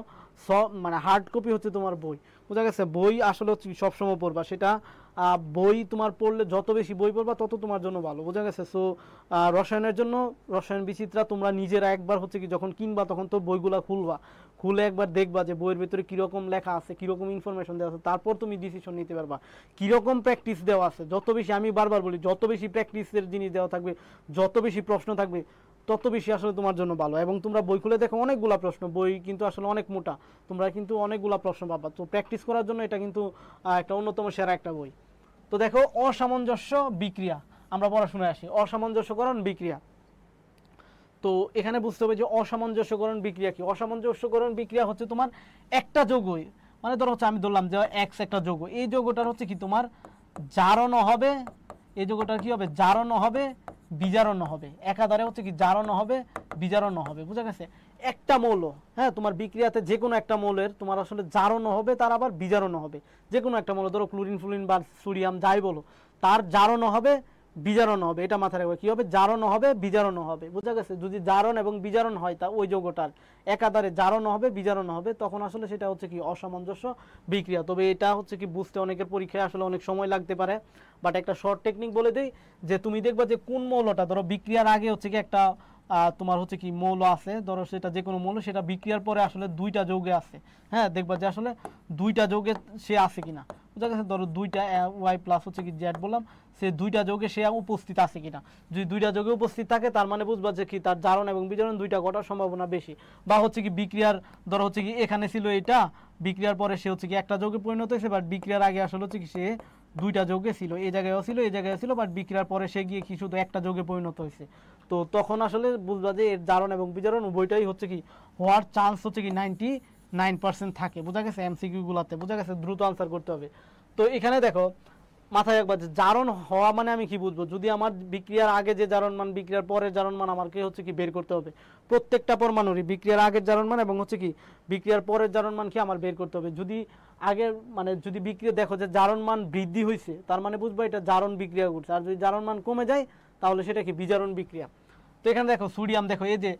মানে হার্ড কপি হচ্ছে তোমার বই, বুঝা গেছে। বই আসলে হচ্ছে সবসময় পড়বা, সেটা বই তোমার পড়লে যত বেশি বই পড়বা তত তোমার জন্য ভালো, বুঝা গেছে। সো রসায়নের জন্য রসায়ন বিচিত্রা তোমরা নিজেরা একবার হচ্ছে কি যখন কিনবা তখন তো বইগুলা খুলে একবার দেখবা যে বইয়ের ভিতরে কীরকম লেখা আছে, কীরকম ইনফরমেশন দেওয়া আছে, তারপর তুমি ডিসিশন নিতে পারবা কীরকম প্র্যাকটিস দেওয়া আছে। যত বেশি, আমি বারবার বলি, যত বেশি প্র্যাকটিসের জিনিস দেওয়া থাকবে, যত বেশি প্রশ্ন থাকবে, তত বেশি আসলে তোমার জন্য ভালো। এবং তোমরা বই খুলে দেখো অনেকগুলা প্রশ্ন, বই কিন্তু আসলে অনেক মোটা, তোমরা কিন্তু অনেকগুলা প্রশ্ন পাবা। তো প্র্যাকটিস করার জন্য এটা কিন্তু একটা অন্যতম সেরা একটা বই। তো দেখো অসামঞ্জস্য বিক্রিয়া, আমরা পড়াশোনায় আসি অসামঞ্জস্যকরণ বিক্রিয়া। তো এখানে বুঝতে হবে যে অসামঞ্জস্যকরণ বিক্রিয়া কি। অসামঞ্জস্যকরণ বিক্রিয়া হচ্ছে তোমার একটা যৌগই, মানে ধরো হচ্ছে আমি ধরলাম যে এক্স একটা যৌগ, এই যৌগটার হচ্ছে কি তোমার জারণ হবে, এই যৌগটার কি হবে জারণ হবে বিজারণ হবে, একাধারে হচ্ছে কি জারণ হবে বিজারণ হবে, বুঝা গেছে। একটা মৌল, হ্যাঁ তোমার বিক্রিয়াতে যে কোনো একটা মৌলের তোমার আসলে জারণ হবে, তার আবার বিজারণ হবে। যে কোনো একটা মৌল ধরো ক্লোরিন ফ্লুরিন বা সোডিয়াম যাই বলো, তার জারণ হবে বিজারণ হবে, এটা মাথায় রাখবে। কি হবে জারণ হবে বিজারণ হবে, বুঝা গেছে। যদি জারণ এবং বিজারণ হয় তা ওই যৌগটার একাধারে জারণ হবে বিজারণ হবে, তখন আসলে সেটা হচ্ছে কি অসামঞ্জস্য বিক্রিয়া। তবে এটা হচ্ছে কি বুঝতে অনেকের পরীক্ষায় আসলে অনেক সময় লাগতে পারে, বাট একটা শর্ট টেকনিক বলে দেই যে তুমি দেখবা যে কোন মৌলটা ধরো বিক্রিয়ার আগে হচ্ছে কি একটা তোমার হচ্ছে কি মৌল আছে, ধরো সেটা যে কোনো মৌল, সেটা বিক্রিয়ার পরে আসলে দুইটা যৌগে আছে, হ্যাঁ দেখবা যে আসলে দুইটা যৌগে সে আছে কিনা, বুঝা গেছে। ধরো দুইটা ওয়াই প্লাস হচ্ছে কি জেড বললাম, সে দুইটা যৌগে সে উপস্থিত আছে কিনা। যদি দুইটা যৌগে উপস্থিত থাকে তার মানে বুঝবা যে কি তার জারণ এবং বিজারণ দুইটা ঘটার সম্ভাবনা বেশি। বা হচ্ছে কি বিক্রিয়ার ধরো হচ্ছে কি এখানে ছিল এটা, বিক্রিয়ার পরে সে হচ্ছে কি একটা যৌগে পরিণত হয়েছে, বাট বিক্রিয়ার আগে আসলে হচ্ছে কি সে দুইটা যৌগে ছিল, এই জায়গায়ও ছিল এই জায়গায় ছিল, বাট বিক্রিয়ার পরে সে গিয়ে কি শুধু একটা যৌগে পরিণত হয়েছে। তো তখন আসলে বুঝবা যে এর জারণ এবং বিজারণ উভয়টাই হচ্ছে কি হওয়ার চান্স হচ্ছে কি 99% থাকে, বুঝা গেছে। এমসিকিউ গুলাতে বুঝা গেছে, দ্রুত আনসার করতে হবে। তো এখানে দেখো মাথায় রাখবা যে জারণ হওয়া মানে আমি কি বুঝবো, যদি আমার বিক্রিয়ার আগে যে জারণ মান বিক্রিয়ার পরের জারণ মান আমাকে হচ্ছে কি বের করতে হবে। প্রত্যেকটা পরমাণুরই বিক্রিয়ার আগের জারণ মান এবং হচ্ছে কি বিক্রিয়ার পরের জারণ মান কি আমার বের করতে হবে। যদি আগের মানে যদি বিক্রিয়া দেখো যে জারণ মান বৃদ্ধি হয়েছে, তার মানে বুঝবো এটা জারণ বিক্রিয়া করছে। আর যদি জারণ মান কমে যায় তাহলে সেটা কি বিজারণ বিক্রিয়া। তো এখানে দেখো সোডিয়াম, দেখো এই যে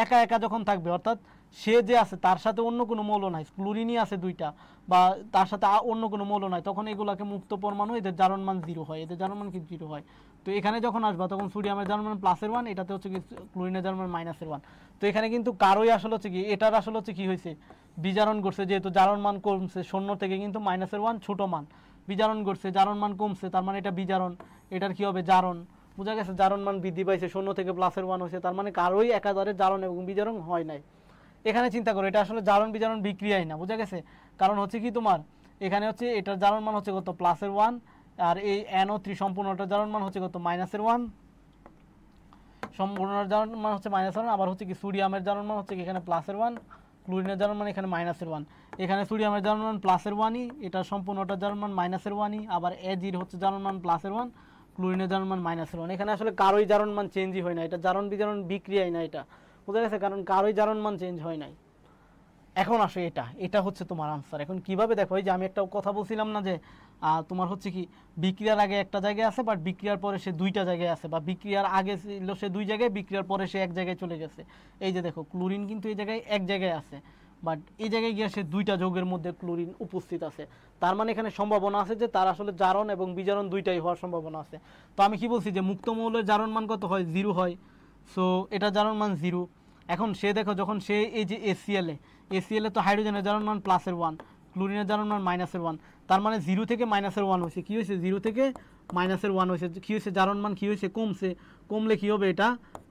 একা একা যখন থাকবে, অর্থাৎ সে যে আছে তার সাথে অন্য কোনো মৌল নাই, ক্লোরিনই আছে দুইটা, বা তার সাথে অন্য কোনো মৌল নাই, তখন এগুলাকে মুক্ত পরমাণু, এদের জারণ মান 0 হয়, এদের জারণ মান কি 0 হয়। তো এখানে যখন আসবা তখন সোডিয়ামের জারণ মান +1, এটাতে হচ্ছে কি ক্লোরিনের জারণ মান -1। তো এখানে কিন্তু কারোই আসলে হচ্ছে কি এটার আসলে হচ্ছে কি হয়েছে বিজারণ করছে, যেহেতু জারণ মান কমছে 0 থেকে কিন্তু -1 ছোট মান, বিজারণ করছে জারণ মান কমছে, তার মানে এটা বিজারণ, এটার কি হবে জারণ, বুঝা গেছে। জারণ মান বৃদ্ধি পাইছে 0 থেকে +1 হয়েছে, তার মানে কারোই একাধারে জারণ এবং বিজারণ হয় নাই। এখানে চিন্তা করো এটা আসলে জারণ বিজারণ বিক্রিয়াই না, বুঝা গেছে। কারণ হচ্ছে কি তোমার এখানে হচ্ছে এটার জারণ মান হচ্ছে কত +1, আর এই NO3 সম্পূর্ণটার জারণ মান হচ্ছে কত -1, সম্পূর্ণটার জারণ মান হচ্ছে -1। আবার হচ্ছে কি সোডিয়ামের জারণ মান হচ্ছে কি এখানে +1, ক্লোরিনের জারণ মান এখানে -1। এখানে সোডিয়ামের জারণ মান +1ই, এটা সম্পূর্ণটার জারণ মান -1ই, আবার এজির হচ্ছে জারণ মান +1, ক্লোরিনের জারণ মান -1। এখানে আসলে কারোই জারণ মান চেঞ্জই হয় না, এটা জারণ বিজারণ বিক্রিয়াই না, এটা বুঝা গেছে, কারণ কারোই জারণ মান চেঞ্জ হয় নাই। এখন আসে এটা হচ্ছে তোমার আনসার। এখন কিভাবে দেখো, এই যে আমি একটা কথা বলছিলাম না যে তোমার হচ্ছে কি বিক্রিয়ার আগে একটা জায়গায় আছে, বাট বিক্রিয়ার পরে সে দুইটা জায়গায় আছে, বা বিক্রিয়ার আগে ছিল সে দুই জায়গায়, বিক্রিয়ার পরে সে এক জায়গায় চলে গেছে। এই যে দেখো ক্লোরিন কিন্তু এই জায়গায় এক জায়গায় আছে, বাট এই জায়গায় গিয়ে সে দুইটা যৌগের মধ্যে ক্লোরিন উপস্থিত আছে, তার মানে এখানে সম্ভাবনা আছে যে তার আসলে জারণ এবং বিজারণ দুইটাই হওয়ার সম্ভাবনা আছে। তো আমি কি বলছি যে মুক্ত মৌলের জারণ মান কত হয় 0 হয়, সো এটা জারণ মান 0। এখন সে দেখো যখন সে এই যে এসিএল এ তো হাইড্রোজেনের জারণ মান +1, ক্লোরিনের জারণ মান -1, তার মানে 0 থেকে -1 হয়েছে, কি হয়েছে 0 থেকে -1 হয়েছে, কি হয়েছে জারণ মান কি হয়েছে কমছে, কমলে কি হবে এটা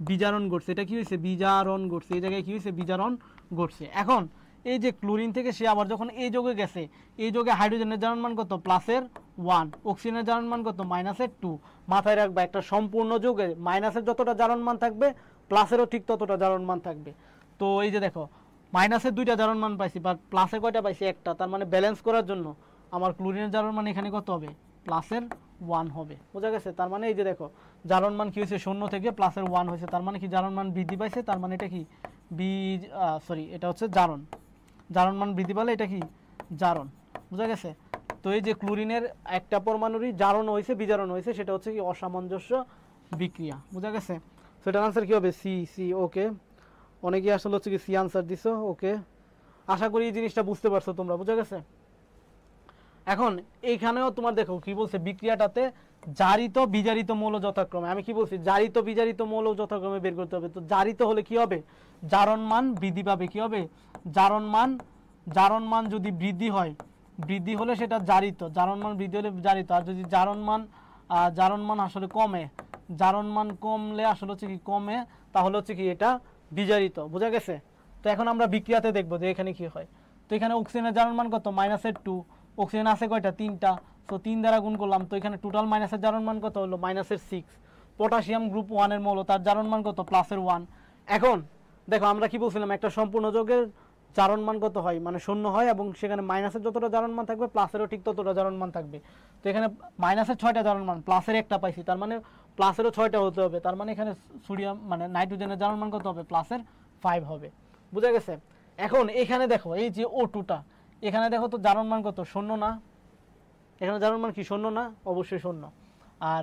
বিজারণ ঘটছে, এটা কি হয়েছে বিজারণ ঘটছে, এই জায়গায় কি হয়েছে বিজারণ ঘটছে। এখন এই যে ক্লোরিন থেকে সে আবার যখন এই যোগে গেছে, এই যোগে হাইড্রোজেনের জারণ মান কত +1, অক্সিজেনের জারণ মান কত -2। মাথায় রাখবা একটা সম্পূর্ণ যোগে মাইনাসের যতটা জারণ মান থাকবে প্লাসেরও ঠিক ততটা জারণ মান থাকবে। তো এই যে দেখো মাইনাসের দুইটা জারণ মান পাইছি, বাট প্লাসে কয়টা পাইছি একটা, তার মানে ব্যালেন্স করার জন্য আমার ক্লোরিনের জারণ মান এখানে কত হবে +1 হবে, বোঝা গেছে। তার মানে এই যে দেখো জারণ মান কি হয়েছে 0 থেকে +1 হয়েছে, তার মানে কি জারণ মান বৃদ্ধি পাইছে, তার মানে এটা কি এটা হচ্ছে জারণ, জারণ মান বৃদ্ধি পেলে এটা কি জারণ, বোঝা গেছে। তো এই যে ক্লোরিনের একটা পরমাণুরই জারণ হয়েছে বিজারণ হয়েছে, সেটা হচ্ছে কি অসামঞ্জস্য বিক্রিয়া, বোঝা গেছে। সেটার আনসার কি হবে সি। ওকে, অনেকেই আসলে হচ্ছে কি সি আনসার দিছো। ওকে, আশা করি এই জিনিসটা বুঝতে পারছো তোমরা, বুঝা গেছে। এখন এইখানেও তোমার দেখো কি বলছে বিক্রিয়াটাতে জারিত বিজারিত মৌল যথাক্রমে, আমি কি বলছি জারিত বিজারিত মৌল যথাক্রমে বের করতে হবে। তো জারিত হলে কি হবে জারণ মান বৃদ্ধি পাবে, কি হবে জারণ মান যদি বৃদ্ধি হয়, বৃদ্ধি হলে সেটা জারিত, জারণ মান বৃদ্ধি হলে জারিত। আর যদি জারণ মান আসলে কমে, জারণ মান কমলে আসলে হচ্ছে কি কমে, তাহলে হচ্ছে কি এটা বিজারিত। বোঝা গেছে? তো এখন আমরা বিক্রিয়াতে দেখবো যে এখানে কি হয়। তো এখানে অক্সিজেনের জারণ মান কত? -2। অক্সিজেন আছে কয়টা? 3টা। তো 3 দ্বারা গুণ করলাম, তো এখানে টোটাল মাইনাসের জারণ মান কত হলো? -6। পটাশিয়াম গ্রুপ 1 এর মৌল, তার জারণ মান কত? +1। এখন দেখো আমরা কি বলছিলাম, একটা সম্পূর্ণ যৌগের জারণ মান কত হয়? মানে 0 হয়, এবং সেখানে মাইনাসের যতটা জারণ মান থাকবে প্লাসেরও ঠিক ততটা জারণ মান থাকবে। তো এখানে মাইনাসের 6টা জারণ মান, প্লাসের একটা পাইছি, তার মানে প্লাসেরও 6টা হতে হবে। তার মানে এখানে সোডিয়াম মানে নাইট্রোজেনের জারণ মান কত হবে? +5 হবে। বুঝা গেছে? এখন এখানে দেখো এই যে O2টা, এখানে দেখো তো জারণ মান কত? 0 না? এখানে জারণ মান কি 0 না? অবশ্যই 0। আর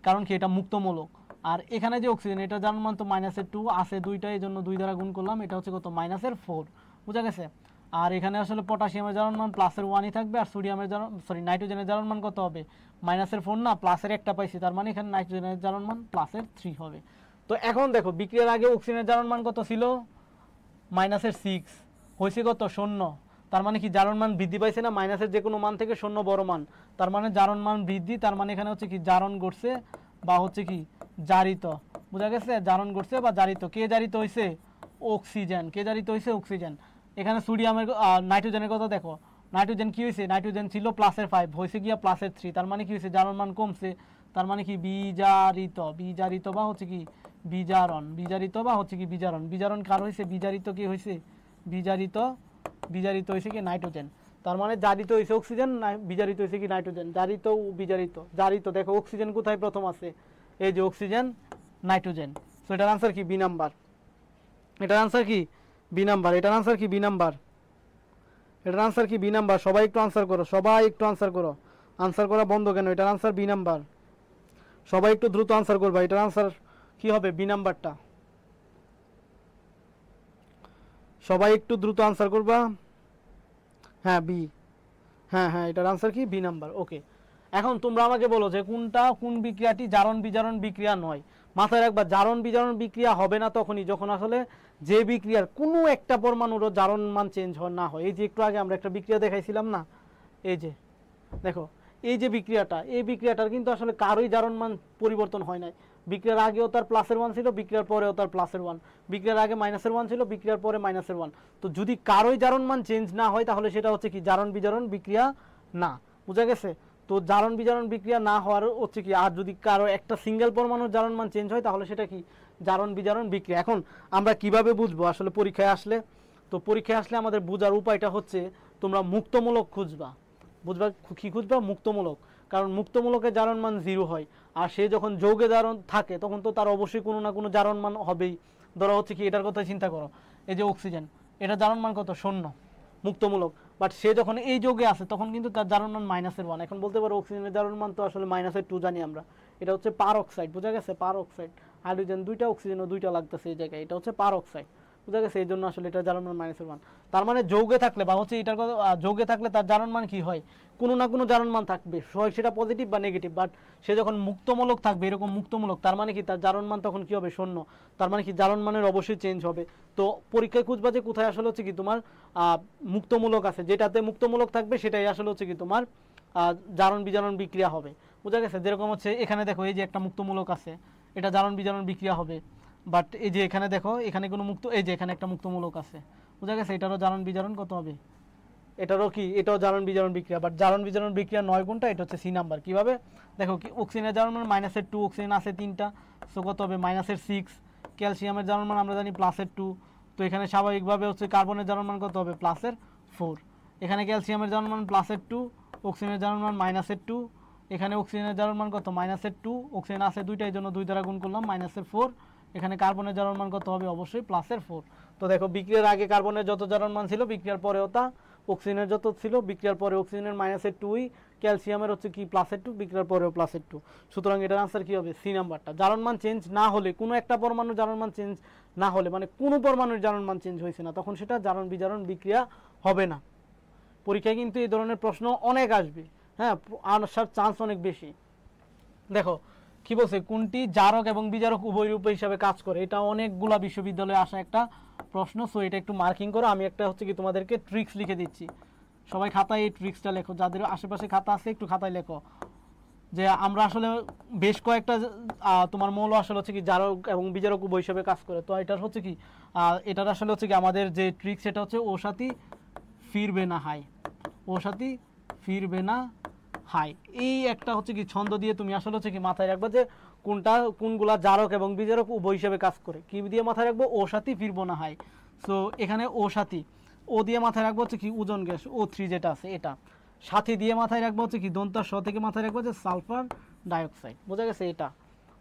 কারণ কি এটা মুক্তমূলক। আর এখানে যে অক্সিজেন, এটা জারণ মান তো -2 আছে 2টা, এই জন্য 2 দ্বারা গুণ করলাম, এটা হচ্ছে কত? -4। বুঝা গেছে? আর এখানে আসলে পটাশিয়ামের জারণ মান +1ই থাকবে, আর সোডিয়ামের জারণ নাইট্রোজেনের জারণ মান কত হবে? -4 না, প্লাসের একটা পাইছি, তার মানে এখানে নাইট্রোজেনের জারণ মান +3 হবে। তো এখন দেখো বিক্রিয়ার আগে অক্সিজেনের জারণ মান কত ছিল? -6। হয়েছে কত? 0। তার মানে কি জারণ মান বৃদ্ধি পাইছে না? মাইনাসের যে কোনো মান থেকে 0 বড় মান, তার মানে জারণ মান বৃদ্ধি। তার মানে এখানে হচ্ছে কি জারণ ঘটছে বা হচ্ছে কি জারিত। বোঝা গেছে? জারণ ঘটছে বা জারিত। কে জারিত হয়েছে? অক্সিজেন। কে জারিত হয়েছে? অক্সিজেন। এখানে সোডিয়ামের নাইট্রোজেনের কথা দেখো, নাইট্রোজেন কি হয়েছে? নাইট্রোজেন ছিল +5, হয়েছে গিয়া +3। তার মানে কি হয়েছে? জারণ মান কমছে। তার মানে কি বিজারিত। বিজারিত বা হচ্ছে কি বিজারণ। বিজারিত বা হচ্ছে কি বিজারণ। বিজারণ কার হয়েছে? বিজারিত কি হয়েছে? বিজারিত। বিজারিত হয়েছে কি নাইট্রোজেন। তার মানে জারিত হয়েছে অক্সিজেন, বিজারিত হয়েছে কি নাইট্রোজেন। জারিত ও বিজারিত। জারিত দেখো অক্সিজেন কোথায় প্রথম আছে? এই যে অক্সিজেন, নাইট্রোজেন। সো এটার আনসার কি? B number. এটার আনসার কি? B number. এটার আনসার কি? B number. এটার আনসার কি? B number. সবাই একটু আনসার করো, সবাই একটু আনসার করো। আনসার করা বন্ধ কেন? এটার আনসার বি নাম্বার। সবাই একটু দ্রুত আনসার করবা। এটার আনসার কি হবে? বি নাম্বারটা। সবাই একটু দ্রুত আনসার করবা। হ্যাঁ বি। হ্যাঁ হ্যাঁ, এটার আনসার কি? B number. ওকে, এখন তোমরা আমাকে বলো যে কোন বিক্রিয়াটি জারণ বিজারণ বিক্রিয়া নয়। মাথায় রাখবা, জারণ বিজারণ বিক্রিয়া হবে না তখনই যখন আসলে যে বিক্রিয়ার কোনো একটা পরমাণুরও জারণ মান চেঞ্জ না হয়। এই যে একটু আগে আমরা একটা বিক্রিয়া দেখাইছিলাম না, এই যে দেখো এই যে বিক্রিয়াটা, এই বিক্রিয়াটার কিন্তু আসলে কারোই জারণ মান পরিবর্তন হয় নাই। বিক্রিয়ার আগেও তার +1 ছিল, বিক্রিয়ার পরেও তার +1। বিক্রিয়ার আগে -1 ছিল, বিক্রিয়ার পরে -1। তো যদি কারোই জারণ মান চেঞ্জ না হয় তাহলে সেটা হচ্ছে কি জারণ বিজারণ বিক্রিয়া না। বুঝা গেছে? তো জারণ বিজারণ বিক্রিয়া না হওয়ার হচ্ছে কি, আর যদি কারো একটা সিঙ্গেল পরমাণুর জারণ মান চেঞ্জ হয় তাহলে সেটা কি জারণ বিজারণ বিক্রিয়া। এখন আমরা কিভাবে বুঝবো আসলে পরীক্ষায় আসলে? তো পরীক্ষায় আসলে আমাদের বোঝার উপায়টা হচ্ছে তোমরা মুক্তমূলক খুঁজবা। বুঝবা কি খুঁজবা? মুক্তমূলক। কারণ মুক্তমূলকের জারণ মান 0 হয়, আর সে যখন যৌগে জারণ থাকে তখন তো তার অবশ্যই কোনো না কোনো জারণ মান হবেই। ধরো হচ্ছে কি এটার কথা চিন্তা করো, এই যে অক্সিজেন, এটা জারণ মান কত? 0, মুক্তমূলক। বাট সে যখন এই যৌগে আছে তখন কিন্তু তার জারণ মান -1। এখন বলতে পারো অক্সিজেনের জারণ মান তো আসলে -2 জানি আমরা। এটা হচ্ছে পার অক্সাইড। বোঝা গেছে? পার অক্সাইড। হাইড্রোজেন 2টা, অক্সিজেনও 2টা লাগতেছে এই জায়গায়। এটা হচ্ছে পার অক্সাইড। বুঝা গেছে? এই জন্য আসলে এটা জারণ মান -1। তার মানে যৌগে থাকলে বা হচ্ছে এটার কথা যৌগে থাকলে তার জারণ মান কি হয়? কোনো না কোনো জারণ মান থাকবে, হয় সেটা পজিটিভ বা নেগেটিভ। বাট সে যখন মুক্তমূলক থাকবে, এরকম মুক্তমূলক, তার মানে কি তার জারণ মান তখন কি হবে? 0। তার মানে কি জারণ মানের অবশ্যই চেঞ্জ হবে। তো পরীক্ষায় খুঁজবা যে কোথায় আসলে হচ্ছে কি তোমার মুক্তমূলক আছে, যেটাতে মুক্তমূলক থাকবে সেটাই আসলে হচ্ছে কি তোমার জারণ বিজারণ বিক্রিয়া হবে। বুঝা গেছে? যেরকম হচ্ছে এখানে দেখো এই যে একটা মুক্তমূলক আছে, এটা জারণ বিজারণ বিক্রিয়া হবে। বাট এই যে এখানে দেখো, এখানে কোনো মুক্ত, এই যে এখানে একটা মুক্তমূলক আছে। বুঝা গেছে? এটারও জারণ বিজারণ কত হবে? এটারও কি, এটাও জারণ বিজারণ বিক্রিয়া। বাট জারণ বিজারণ বিক্রিয়া 9 গুণটা, এটা হচ্ছে সি নাম্বার। কিভাবে দেখো, কি অক্সিজেনের জারণ মান -2, অক্সিজেন আছে 3টা, সো কত হবে? -6। ক্যালসিয়ামের জারণ মান আমরা জানি +2। তো এখানে স্বাভাবিকভাবে হচ্ছে কার্বনের জারণ মান কত হবে? +4। এখানে ক্যালসিয়ামের জারণ মান +2, অক্সিজেনের জারণ মান -2। এখানে অক্সিজেনের জারণ মান কত? -2। অক্সিজেন আছে 2টা, এই জন্য 2 দ্বারা গুণ করলাম, -4। এখানে কার্বনের জারণ মান কত হবে? অবশ্যই +4। তো দেখো বিক্রিয়ার আগে কার্বনের যত জারণ মান ছিল বিক্রিয়ার পরেও তা, অক্সিজেনের যত ছিল বিক্রিয়ার পরে অক্সিজেনের -2, ক্যালসিয়ামের হচ্ছে কি +2, বিক্রিয়ার পরেও +2। সুতরাং এটার আনসার কি হবে? সি নাম্বারটা। জারণ মান চেঞ্জ না হলে, কোনো একটা পরমাণুর জারণ মান চেঞ্জ না হলে, মানে কোনো পরমাণুর জারণ মান চেঞ্জ হয়েছে না, তখন সেটা জারণ বিজারণ বিক্রিয়া হবে না। পরীক্ষায় কিন্তু এই ধরনের প্রশ্ন অনেক আসবে, হ্যাঁ, আসার চান্স অনেক বেশি। দেখো কি বলছে, কোনটি জারক এবং বিজারক উভয় রূপে হিসাবে কাজ করে। এটা অনেকগুলা বিশ্ববিদ্যালয়ে আসা একটা প্রশ্ন। সো এটা একটু মার্কিং করো। আমি একটা হচ্ছে কি তোমাদেরকে ট্রিক্স লিখে দিচ্ছি, সবাই খাতায় এই ট্রিক্সটা লেখো। যাদের আশেপাশে খাতা আছে একটু খাতায় লেখো। যে আমরা আসলে বেশ কয়েকটা তোমার মৌল আসলে হচ্ছে কি জারক এবং বিজারক উভয় হিসেবে কাজ করে। তো এটার হচ্ছে কি এটার আসলে হচ্ছে কি আমাদের যে ট্রিক সেটা হচ্ছে ও সাথী ফিরবে না হাই, ও সাথী ফিরবে না হাই। এই একটা হচ্ছে কি ছন্দ দিয়ে তুমি আসলে হচ্ছে কি মাথায় রাখবা যে কোনগুলা জারক এবং বিজারক উভয় হিসেবে কাজ করে। কি দিয়ে মাথায় রাখবো? ও সাথী ফিরবো না হাই। সো এখানে ও সাথী, ও দিয়ে মাথায় রাখবো হচ্ছে কি ওজন গ্যাস O3 যেটা আছে এটা। সাথী দিয়ে মাথায় রাখবো হচ্ছে কি দন্তার স থেকে মাথায় রাখবো যে সালফার ডাইঅক্সাইড, বোঝা গেছে এটা।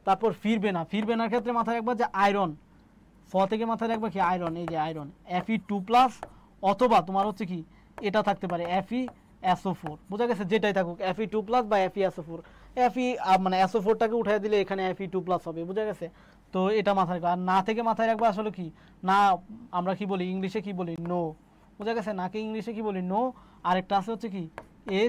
তারপর ফিরবে না, ফিরবে না ক্ষেত্রে মাথায় রাখবো যে আয়রন, ফ থেকে মাথায় রাখবো কি আয়রন, এই যে আয়রন Fe2+, অথবা তোমার হচ্ছে কি এটা থাকতে পারে FeSO4, বোঝা গেছে, যেটাই থাকুক Fe2+ বা FeSO4। মানে SO4টাকে উঠাই দিলে এখানে Fe2+ হবে, বোঝা গেছে। তো এটা মাথায় রাখবো। আর না থেকে মাথায় রাখবো আসলে কি না, আমরা কি বলি ইংলিশে কি বলি নো, বোঝা গেছে, নাকে ইংলিশে কি বলি নো। আরেকটা আছে হচ্ছে কি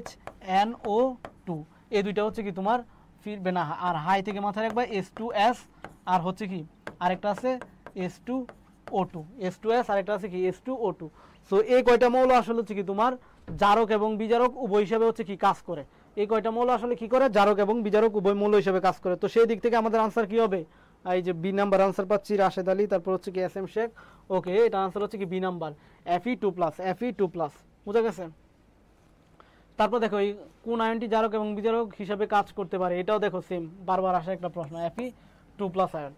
HNO2, এই দুইটা হচ্ছে কি তোমার ফিরবে না। আর হাই থেকে মাথায় রাখবা H2S, আর হচ্ছে কি আরেকটা আছে H2O2, H2S, আরেকটা আছে কি H2O2। সো এই কয়টা মৌল আসলে হচ্ছে কি তোমার জারক এবং বিজারক উভয় হিসাবে হচ্ছে কি কাজ করে। এই কয়টা মৌল আসলে কি করে? জারক এবং বিজারক উভয় মৌল হিসাবে কাজ করে। তো সেই দিক থেকে আমাদের আনসার কি হবে? এই যে বি নাম্বার আনসার পাচ্ছি রাশেদ আলী, তারপর হচ্ছে কি SM শেখ। ওকে, এটা আনসার হচ্ছে কি বি নাম্বার Fe2+, Fe2+, বোঝা গেছে। তারপর দেখো এই কোন আয়নটি জারক এবং বিজারক হিসাবে কাজ করতে পারে, এটাও দেখো সেম, বারবার আসা একটা প্রশ্ন, Fe2+ আয়ন,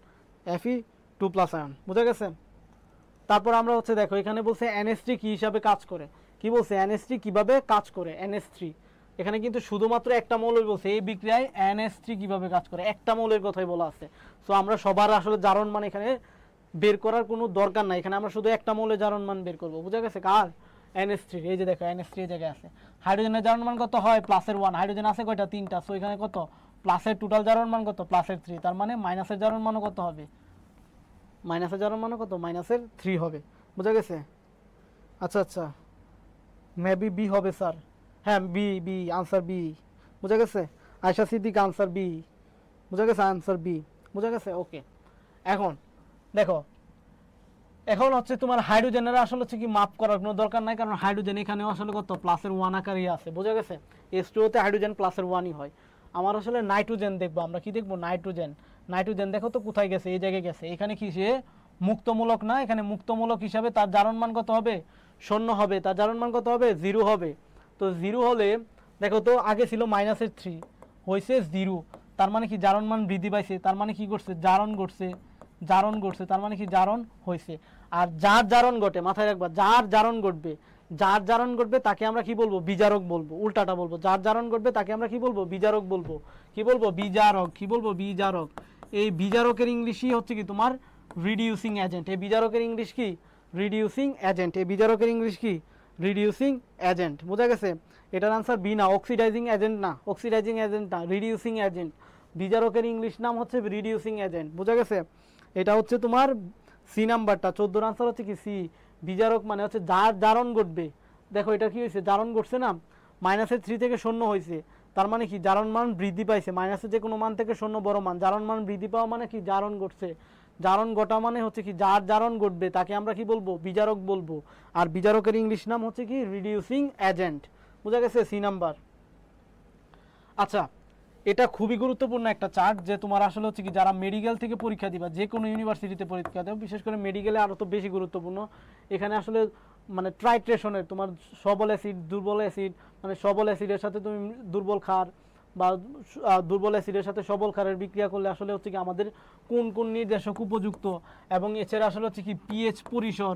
Fe2+ আয়ন, বোঝা গেছে। তারপর আমরা হচ্ছে দেখো এখানে বলছে NH3 কি হিসাবে কাজ করে। কি বলছে? NH3 কিভাবে কাজ করে, NH3 এখানে কিন্তু শুধুমাত্র একটা মৌলই বলছে, এই বিক্রিয়ায় NH3 কিভাবে কাজ করে একটা মৌলের কথাই বলা আছে। সো আমরা সবার আসলে জারণ মান এখানে বের করার কোনো দরকার নাই, এখানে আমরা শুধু একটা মৌলের জারণ মান বের করবো, বোঝা গেছে। কার? NH3। এই যে দেখো NH3 এই জায়গায় আছে। হাইড্রোজেনের জারণ মান কত হয়? +1। হাইড্রোজেন আছে কয়টা? 3টা। সো এখানে কত? প্লাসের টোটাল জারণ মান কত? +3। তার মানে মাইনাসের জারণ মানও কত হবে? মাইনাসের জারণ মানও কত? -3 হবে, বোঝা গেছে। আচ্ছা আচ্ছা, মেবি বি হবে স্যার। হ্যাঁ বি আনসার বি, বোঝা গেছে। আয়শা সিদ্দিক আনসার বি, বোঝা গেছে, আনসার বি, বোঝা গেছে। ওকে, এখন দেখো এখন হচ্ছে তোমার হাইড্রোজেনের আসলে হচ্ছে কি মাপ করার কোনো দরকার নাই, কারণ হাইড্রোজেন এখানে আসলে কত +1 আকারই আছে, বোঝা গেছে। H2O তে হাইড্রোজেন +1ই হয়। আমার আসলে নাইট্রোজেন দেখবো, আমরা কি দেখবো? নাইট্রোজেন। নাইট্রোজেন দেখো তো কোথায় গেছে? এই জায়গায় গেছে। এখানে কি সে মুক্তমূলক না? এখানে মুক্তমূলক হিসাবে তার জারণ মান কত হবে? 0 হবে। তার জারণ মান কত হবে? 0 হবে। তো 0 হলে দেখো তো আগে ছিল -3 হয়েছে 0, তার মানে কি জারণ মান বৃদ্ধি পাইছে, তার মানে কি করছে? জারণ ঘটছে, জারণ ঘটছে, তার মানে কি জারণ হয়েছে। আর যার জারণ ঘটে, মাথায় রাখবা, যার জারণ ঘটবে, যার জারণ ঘটবে তাকে আমরা কি বলবো? বিজারক বলবো। উল্টাটা বলবো, যার জারণ ঘটবে তাকে আমরা কি বলবো? বিজারক বলবো। কি বলবো? বিজারক। কি বলবো? বিজারক। এই বিজারকের ইংলিশই হচ্ছে কি তোমার রিডিউসিং এজেন্ট। এই বিজারকের ইংলিশ কি? Reducing agent. এই বিজারকের ইংলিশ কি? রিডিউসিং এজেন্ট, বোঝা গেছে। এটার আনসার বি না, অক্সিডাইজিং এজেন্ট না, অক্সিডাইজিং এজেন্ট না, রিডিউসিং এজেন্ট। বিজারকের ইংলিশ নাম হচ্ছে রিডিউসিং এজেন্ট, বোঝা গেছে। এটা হচ্ছে তোমার সি নাম্বারটা, 14 আনসার হচ্ছে কি সি। বিজারক মানে হচ্ছে যার জারণ ঘটবে। দেখো এটা কি হয়েছে? জারণ ঘটছে না, -3 থেকে 0 হয়েছে, তার মানে কি জারণ মান বৃদ্ধি পাইছে। মাইনাসের যে কোনো মান থেকে 0 বড় মান, জারণ মান বৃদ্ধি পাওয়া মানে কি? জারণ ঘটছে। জারণ ঘটা মানে হচ্ছে কি যার জারণ ঘটবে তাকে আমরা কি বলবো? বিজারক বলবো। আর বিজারকের ইংলিশ নাম হচ্ছে কি? রিডিউসিং এজেন্ট, বোঝা গেছে, সি নাম্বার। আচ্ছা, এটা খুবই গুরুত্বপূর্ণ একটা চার্ট, যে তোমার আসলে হচ্ছে কি যারা মেডিকেল থেকে পরীক্ষা দিবা, যে কোনো ইউনিভার্সিটিতে পরীক্ষা দেও, বিশেষ করে মেডিকেলে আরও তো বেশি গুরুত্বপূর্ণ। এখানে আসলে মানে ট্রাইট্রেশনের তোমার সবল অ্যাসিড, দুর্বল অ্যাসিড, মানে সবল অ্যাসিডের সাথে তুমি দুর্বল ক্ষার, বা দুর্বল অ্যাসিডের সাথে সবল ক্ষারের বিক্রিয়া করলে আসলে হচ্ছে কি আমাদের কোন কোন নির্দেশক উপযুক্ত, এবং এছাড়া আসলে হচ্ছে কি পিএইচ পরিসর,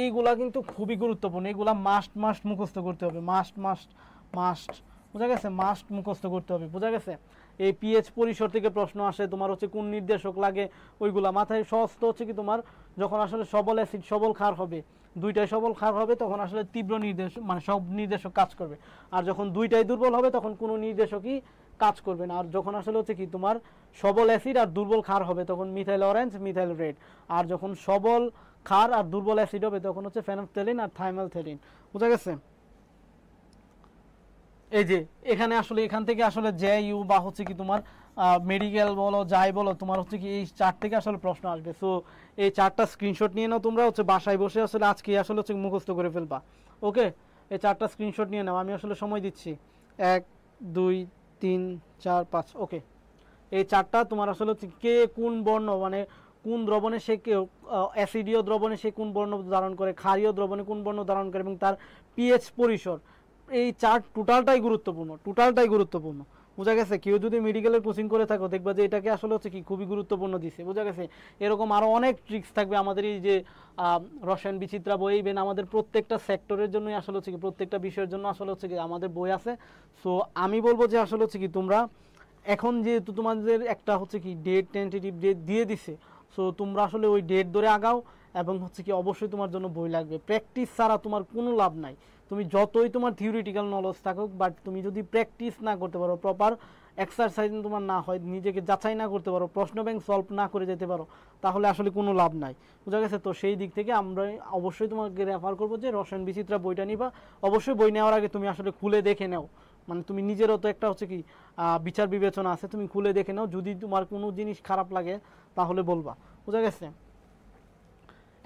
এইগুলা কিন্তু খুবই গুরুত্বপূর্ণ। এগুলা মাস্ট মুখস্থ করতে হবে, মাস্ট, বোঝা গেছে, মাস্ট মুখস্থ করতে হবে, বোঝা গেছে। এই পিএইচ পরিসর থেকে প্রশ্ন আসে, তোমার হচ্ছে কোন নির্দেশক লাগে ওইগুলা মাথায়। সহজ তো হচ্ছে কি তোমার যখন আসলে সবল অ্যাসিড সবল ক্ষার হবে, দুইটাই সবল ক্ষার হবে, তখন আসলে তীব্র নির্দেশ মানে সব নির্দেশক কাজ করবে। আর যখন দুইটাই দুর্বল হবে তখন কোনো নির্দেশকই কাজ করবে না। আর যখন আসলে হচ্ছে কি তোমার সবল অ্যাসিড আর দুর্বল ক্ষার হবে তখন মিথাইল অরেঞ্জ, মিথাইল রেড। আর যখন সবল ক্ষার আর দুর্বল অ্যাসিড হবে তখন হচ্ছে ফেনফথেলিন আর থাইমালথেলিন, বোঝা গেছে। এই যে এখানে আসলে এখান থেকে আসলে জে ইউ বা হচ্ছে কি তোমার মেডিকেল বলো যাই বলো, তোমার হচ্ছে কি এই চার্ট থেকে আসলে প্রশ্ন আসবে। সো এই চার্টটা স্ক্রিনশট নিয়ে নাও, তোমরা হচ্ছে বাসায় বসে আসলে আজকে আসলে হচ্ছে মুখস্থ করে ফেলবা। ওকে, এই চার্টটা স্ক্রিনশট নিয়ে নাও, আমি আসলে সময় দিচ্ছি। 1 2 3 4 5 ওকে। এই চারটা তোমার আসলে হচ্ছে কে কোন বর্ণ মানে কোন দ্রবণে সে অ্যাসিডীয় দ্রবণে সে কোন বর্ণ ধারণ করে, ক্ষারীয় দ্রবণে কোন বর্ণ ধারণ করে এবং তার পিএইচ পরিসর, এই চার টোটালটাই গুরুত্বপূর্ণ। বোঝা গেছে? কেউ যদি মেডিকেলের কোচিং করে থাকো দেখবা যে এটাকে আসলে হচ্ছে কি খুবই গুরুত্বপূর্ণ দিছে। বোঝা গেছে? এরকম আরও অনেক ট্রিক্স থাকবে আমাদের এই যে রসায়ন বিচিত্রা বই, ইভেন আমাদের প্রত্যেকটা সেক্টরের জন্যই আসলে হচ্ছে কি প্রত্যেকটা বিষয়ের জন্য আসলে হচ্ছে কি আমাদের বই আছে। সো আমি বলবো যে আসলে হচ্ছে কি তোমরা এখন যেহেতু তোমাদের একটা হচ্ছে কি ডেট টেন্টেটিভ ডেট দিয়ে দিছে, সো তোমরা আসলে ওই ডেট ধরে আগাও এবং হচ্ছে কি অবশ্যই তোমার জন্য বই লাগবে। প্র্যাকটিস ছাড়া তোমার কোনো লাভ নাই। তুমি যতই তোমার থিওরিটিক্যাল নলেজ থাকুক, বাট তুমি যদি প্র্যাকটিস না করতে পারো, প্রপার এক্সারসাইজ তোমার না হয়, নিজেকে যাচাই না করতে পারো, প্রশ্ন ব্যাংক সলভ না করে যেতে পারো, তাহলে আসলে কোনো লাভ নাই। বোঝা গেছে? তো সেই দিক থেকে আমরা অবশ্যই তোমাকে রেফার করবো যে রসায়ন বিচিত্রা বইটা নিবা। অবশ্যই বই নেওয়ার আগে তুমি আসলে খুলে দেখে নাও, মানে তুমি নিজেরও তো একটা হচ্ছে কি বিচার বিবেচনা আছে, তুমি খুলে দেখে নাও, যদি তোমার কোনো জিনিস খারাপ লাগে তাহলে বলবা। বোঝা গেছে?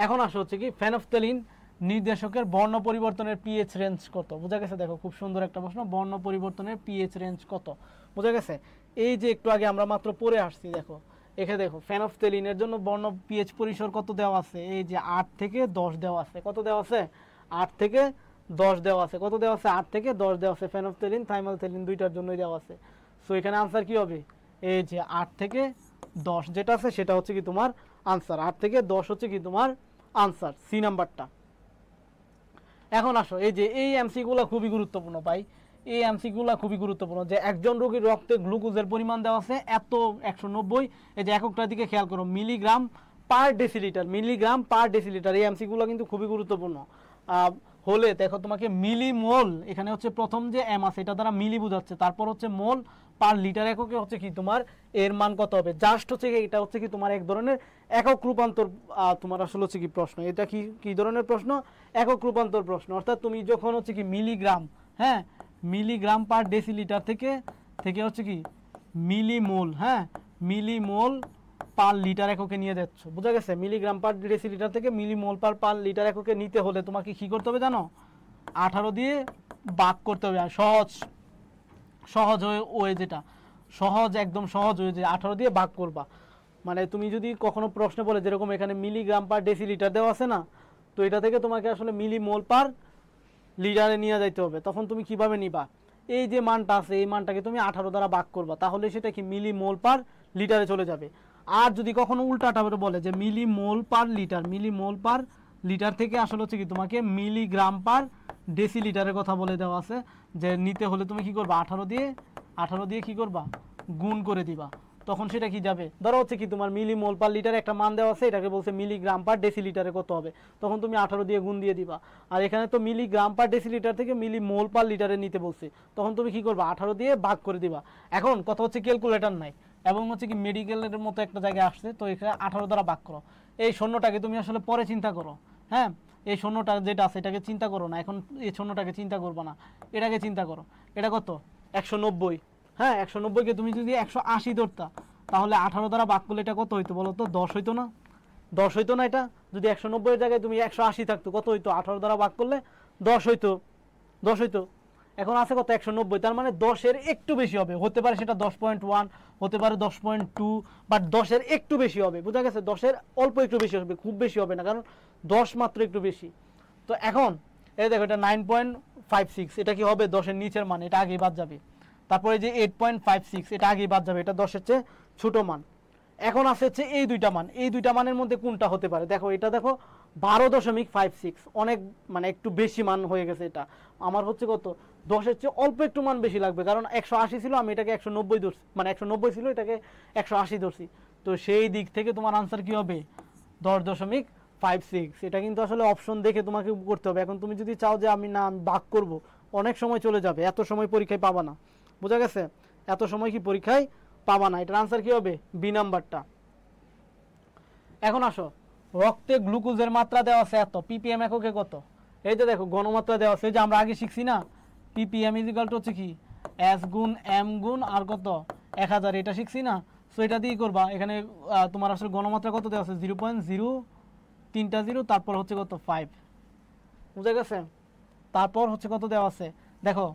এখন আসো হচ্ছে কি ফেনফথেলিন নির্দেশকের বর্ণ পরিবর্তনের পিএইচ রেঞ্জ কত? বোঝা গেছে? দেখো খুব সুন্দর একটা প্রশ্ন, বর্ণ পরিবর্তনের পিএইচ রেঞ্জ কত? বোঝা গেছে? এই যে একটু আগে আমরা মাত্র পড়ে আসছি, দেখো এখানে দেখো ফেনফথেলিনের জন্য বর্ণ পিএইচ পরিসর কত দেওয়া আছে, এই যে 8 থেকে 10 দেওয়া আছে। কত দেওয়া আছে? 8 থেকে 10 দেওয়া আছে। কত দেওয়া আছে? 8 থেকে 10 দেওয়া আছে। ফেনফথেলিন থাইমালথেলিন দুইটার জন্যই দেওয়া আছে। সো এখানে আনসার কি হবে? এই যে 8 থেকে 10 যেটা আছে সেটা হচ্ছে কি তোমার আনসার। 8 থেকে 10 হচ্ছে কি তোমার আনসার, সি নাম্বারটা। এখন আসো এই যে এই এমসিগুলো খুবই গুরুত্বপূর্ণ ভাই, এই এমসিগুলো খুবই গুরুত্বপূর্ণ যে একজন রোগীর রক্তে গ্লুকোজের পরিমাণ দেওয়া আছে এত 190, এই যে এককটার দিকে খেয়াল করো, milligram per decilitre, milligram per decilitre. এই এমসিগুলো কিন্তু খুবই গুরুত্বপূর্ণ হলে দেখো তোমাকে মিলিমোল, এখানে হচ্ছে প্রথম যে এম আছে এটা দ্বারা মিলি বোঝাচ্ছে, তারপর হচ্ছে মোল পার লিটার এককে হচ্ছে কি তোমার এর মান কত হবে। জাস্ট হচ্ছে কি এটা হচ্ছে কি তোমার এক ধরনের একক রূপান্তর, তোমার আসলে হচ্ছে কি প্রশ্ন, এটা কি কি ধরনের প্রশ্ন? একক রূপান্তর প্রশ্ন। অর্থাৎ তুমি যখন হচ্ছে কি মিলিগ্রাম, হ্যাঁ মিলিগ্রাম পার ডেসিলিটার থেকে থেকে হচ্ছে কি মিলিমোল, হ্যাঁ মিলিমোল পার লিটার এককে নিয়ে যাচ্ছ। বোঝা গেছে? মিলিগ্রাম পার ডেসিলিটার থেকে মিলিমোল পার লিটার এককে নিতে হলে তোমাকে কি করতে হবে জানো? 18 দিয়ে ভাগ করতে হবে। আর সহজ ওয়ে যেটা সহজ, একদম সহজ হয়ে যে 18 দিয়ে ভাগ করবা। মানে তুমি যদি কখনো প্রশ্ন বলে যেরকম এখানে মিলিগ্রাম পার ডেসিলিটার দেওয়া আছে না, তো এটা থেকে তোমাকে আসলে মিলিমোল পার লিটারে নিয়ে যাইতে হবে। তখন তুমি কিভাবে নিবা? এই যে মানটা আছে এই মানটাকে তুমি 18 দ্বারা ভাগ করবা, তাহলে সেটা কি মিলিমোল পার লিটারে চলে যাবে। আর যদি কখনো উল্টাটা বলে যে millimole per litre, millimole per litre থেকে আসলে হচ্ছে কি তোমাকে মিলিগ্রাম পার ডেসিলিটারের কথা বলে দেওয়া আছে, যে নিতে হলে তুমি কি করবা? 18 দিয়ে কি করবা? গুণ করে দিবা। তখন সেটা কি যাবে, ধরো হচ্ছে কি তোমার মিলিমোল পার লিটারে একটা মান দেওয়া আছে, এটাকে বলছে মিলিগ্রাম পার ডেসিলিটারে কত হবে, তখন তুমি 18 দিয়ে গুণ দিয়ে দিবা। আর এখানে তো মিলিগ্রাম পার ডেসিলিটার থেকে মিলিমোল পার লিটারে নিতে বলছে, তখন তুমি কি করবা? 18 দিয়ে ভাগ করে দিবা। এখন কথা হচ্ছে ক্যালকুলেটর নাই এবং হচ্ছে কি মেডিকেলের মতো একটা জায়গায় আসছে, তো এখানে 18 দ্বারা ভাগ করো। এই শূন্যটাকে তুমি আসলে পরে চিন্তা করো, হ্যাঁ এই শূন্যটা যেটা আছে এটাকে চিন্তা করো না, এখন এই শূন্যটাকে চিন্তা করবো না, এটাকে চিন্তা করো। এটা কত? 190। হ্যাঁ 190কে তুমি যদি 180 ধরতা, তাহলে 18 দ্বারা ভাগ করলে এটা কত হইতো বলো তো? 10 হইতো না? 10 হইতো না? এটা যদি 190 এর জায়গায় তুমি 180 থাকতো, কত হইতো? 18 দ্বারা ভাগ করলে 10 হইতো, 10 হইতো। এখন আছে কত? 190, তার মানে 10 এর একটু বেশি হবে, হতে পারে সেটা 10.1, হতে পারে 10.2, বাট 10 এর একটু বেশি হবে। বোঝা গেছে? 10 এর অল্প একটু বেশি হবে, খুব বেশি হবে না, কারণ 10 মাত্র একটু বেশি। তো এখন এই দেখো এটা 9.56, এটা কি হবে? 10 এর নিচের মান, এটা আগেই বাদ যাবে। তারপরে যে 8.56, এটা আগেই বাদ যাবে, এটা 10 এর চেয়ে ছোট মান। এখন আছে হচ্ছে এই দুইটা মান, এই দুইটা মানের মধ্যে কোনটা হতে পারে? দেখো এটা দেখো 12.56, অনেক মানে একটু বেশি মান হয়ে গেছে। এটা আমার হচ্ছে কত? 10 এর চেয়ে অল্প একটু মান বেশি লাগবে, কারণ 180 ছিল, আমি এটাকে 190 ধরছি, মানে 190 ছিল এটাকে 180 ধরছি। তো সেই দিক থেকে তোমার আনসার কি হবে? 10.56। এটা কিন্তু আসলে অপশন দেখে তোমাকে করতে হবে। এখন তুমি যদি চাও যে আমি ভাগ করব, অনেক সময় চলে যাবে, এত সময় পরীক্ষায় পাবা না। বোঝা গেছে? এত সময় কি পরীক্ষায় পাবা না। এটার আনসার কি হবে? বি নাম্বারটা। এখন আসো, রক্তে গ্লুকোজের মাত্রা দেওয়া আছে এত, পিপিএম এককে কত? এই যে দেখো গণমাত্রা দেওয়া আছে, যে আমরা আগে শিখছি না, পিপিএম ইজিক্যাল টু হচ্ছে কি এস গুণ এম গুণ আর কত 1000, এটা শিখছি না। সো এটা দিয়ে করবা। এখানে তোমার আসলে গণমাত্রা কত দেওয়া আছে? 0.03, তারপর হচ্ছে কত 5। বুঝা গেছে? তারপর হচ্ছে কত দেওয়া আছে দেখো,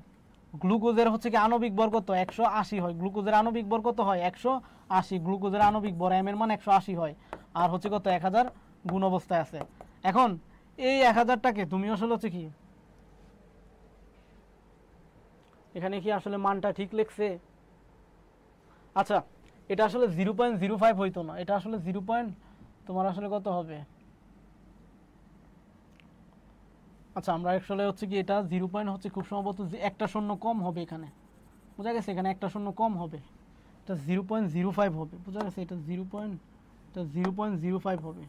গ্লুকোজের হচ্ছে কি আণবিক ভর কত 180 হয়, গ্লুকোজের আণবিক ভর কত হয় 180, গ্লুকোজের আণবিক ভর m এর মান 180 হয়, আর হচ্ছে কত 1000 গুণ অবস্থায় আছে। এখন এই 1000টাকে তুমি আসলে হচ্ছে কি এখানে কি আসলে মানটা ঠিক লিখছে? আচ্ছা এটা আসলে 0.05 হইতো না, এটা আসলে 0. তোমার আসলে কত হবে, আচ্ছা আমরা আসলে হচ্ছে কি এটা 0. হচ্ছে খুব সম্ভবত একটা শূন্য কম হবে এখানে, বোঝা গেছে, এখানে একটা শূন্য কম হবে, এটা 0.05 হবে, বোঝা গেছে, এটা 0.05 হবে,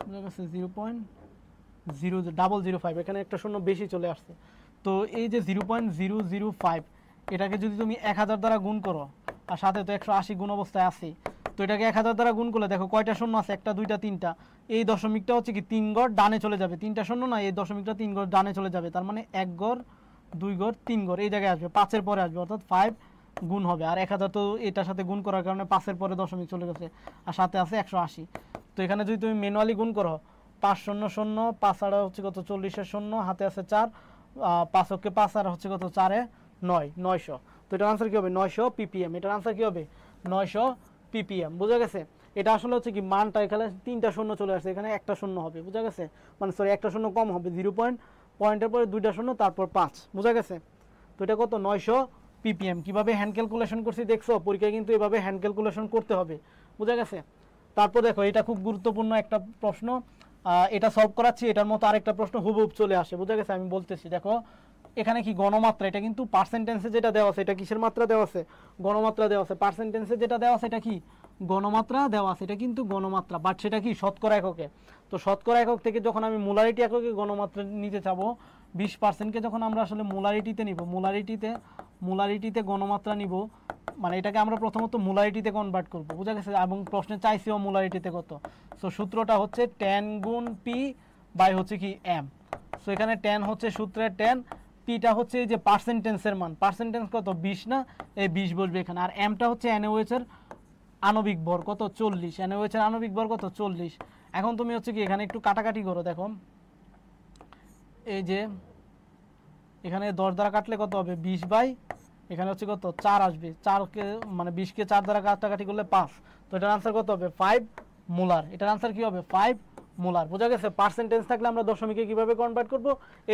বোঝা গেছে, 0.005, এখানে একটা শূন্য বেশি চলে আসছে। তো এই যে 0.005 এটাকে যদি তুমি 1000 দ্বারা গুণ করো, আর সাথে তো 180 গুণ অবস্থায় আছে, তো এটাকে 1000 দ্বারা গুণ করলে দেখো কয়টা শূন্য আছে, একটা দুইটা তিনটা, এই দশমিকটা হচ্ছে কি 3 ঘর ডানে চলে যাবে, তিনটা শূন্য না, এই দশমিকটা 3 ঘর ডানে চলে যাবে, তার মানে 1 ঘর 2 ঘর 3 ঘর এই জায়গায় আসবে, 5-এর পরে আসবে, অর্থাৎ 5 গুণ হবে, আর 1000 তো এটার সাথে গুণ করার কারণে 5-এর পরে দশমিক চলে গেছে, আর সাথে আছে 180। তো এখানে যদি তুমি ম্যানুয়ালি গুণ করো 5 শূন্য শূন্য, 5 আর হচ্ছে কত 40-এর শূন্য, হাতে আছে 4, 5 ওকে 5 আর হচ্ছে কত 4-এ 9, 900। তো এটার আনসার কি হবে 900 ppm, এটার আনসার কি হবে 900 ppm, বোঝা গেছে। এটা আসলে হচ্ছে কি মানটা এখানে 3টা শূন্য চলে আসছে, এখানে একটা শূন্য হবে, বোঝা গেছে, মানে সরি একটা শূন্য কম হবে, 0. পয়েন্টের পরে 2টা শূন্য তারপর 5, বোঝা গেছে। তো এটা কত 900 ppm। কিভাবে হ্যান্ড ক্যালকুলেশন করছি দেখছো, পরীক্ষায় কিন্তু এভাবে হ্যান্ড ক্যালকুলেশন করতে হবে, বোঝা গেছে। তারপর দেখো এটা খুব গুরুত্বপূর্ণ একটা প্রশ্ন, এটা সলভ করাচ্ছি, এটার মতো আরেকটা প্রশ্ন হুবহুব চলে আসে, বোঝা গেছে। আমি বলতেছি দেখো এখানে কি গণমাত্রা, এটা কিন্তু পার্সেন্টেন্সে যেটা দেওয়া আছে এটা কিসের মাত্রা দেওয়া আছে, গণমাত্রা দেওয়া আছে, পার্সেন্টেন্সে যেটা দেওয়া আছে এটা কি গণমাত্রা দেওয়া আছে, এটা কিন্তু গণমাত্রা, বাট সেটা কি শতকরা এককে। তো শতকরা একক থেকে যখন আমি মোলারিটি এককে গণমাত্রা নিতে চাবো, 20%কে যখন আমরা আসলে মোলারিটিতে নিব, মোলারিটিতে গণমাত্রা নিব, মানে এটাকে আমরা প্রথমত মোলারিটিতে কনভার্ট করব, বোঝা গেছে, এবং প্রশ্নে চাইছেও মোলারিটিতে কত। সো সূত্রটা হচ্ছে 10 গুণ পি বাই হচ্ছে কি এম। সো এখানে 10 হচ্ছে সূত্রের 10, পিটা হচ্ছে এই যে পার্সেন্টেন্সের মান, পার্সেন্টেন্স কত 20 না, এই 20 বসবে এখানে, আর এমটা হচ্ছে NaOH এর আণবিক ভর কত 40, NaOH এর আণবিক ভর কত 40। এখন তুমি হচ্ছে কি এখানে একটু কাটাকাটি করো, দেখো এই যে এখানে 10 দ্বারা কাটলে কত হবে 20 বাই এখানে হচ্ছে কত 4 আসবে, 4কে মানে 20কে 4 দ্বারা কাটাকাটি করলে 5, তো এটার আনসার কত হবে 5 মোলার, এটার আনসার কি হবে 5 মোলার, বোঝা গেছে। পার্সেন্টেজ থাকলে আমরা দশমিকে কিভাবে কনভার্ট করব,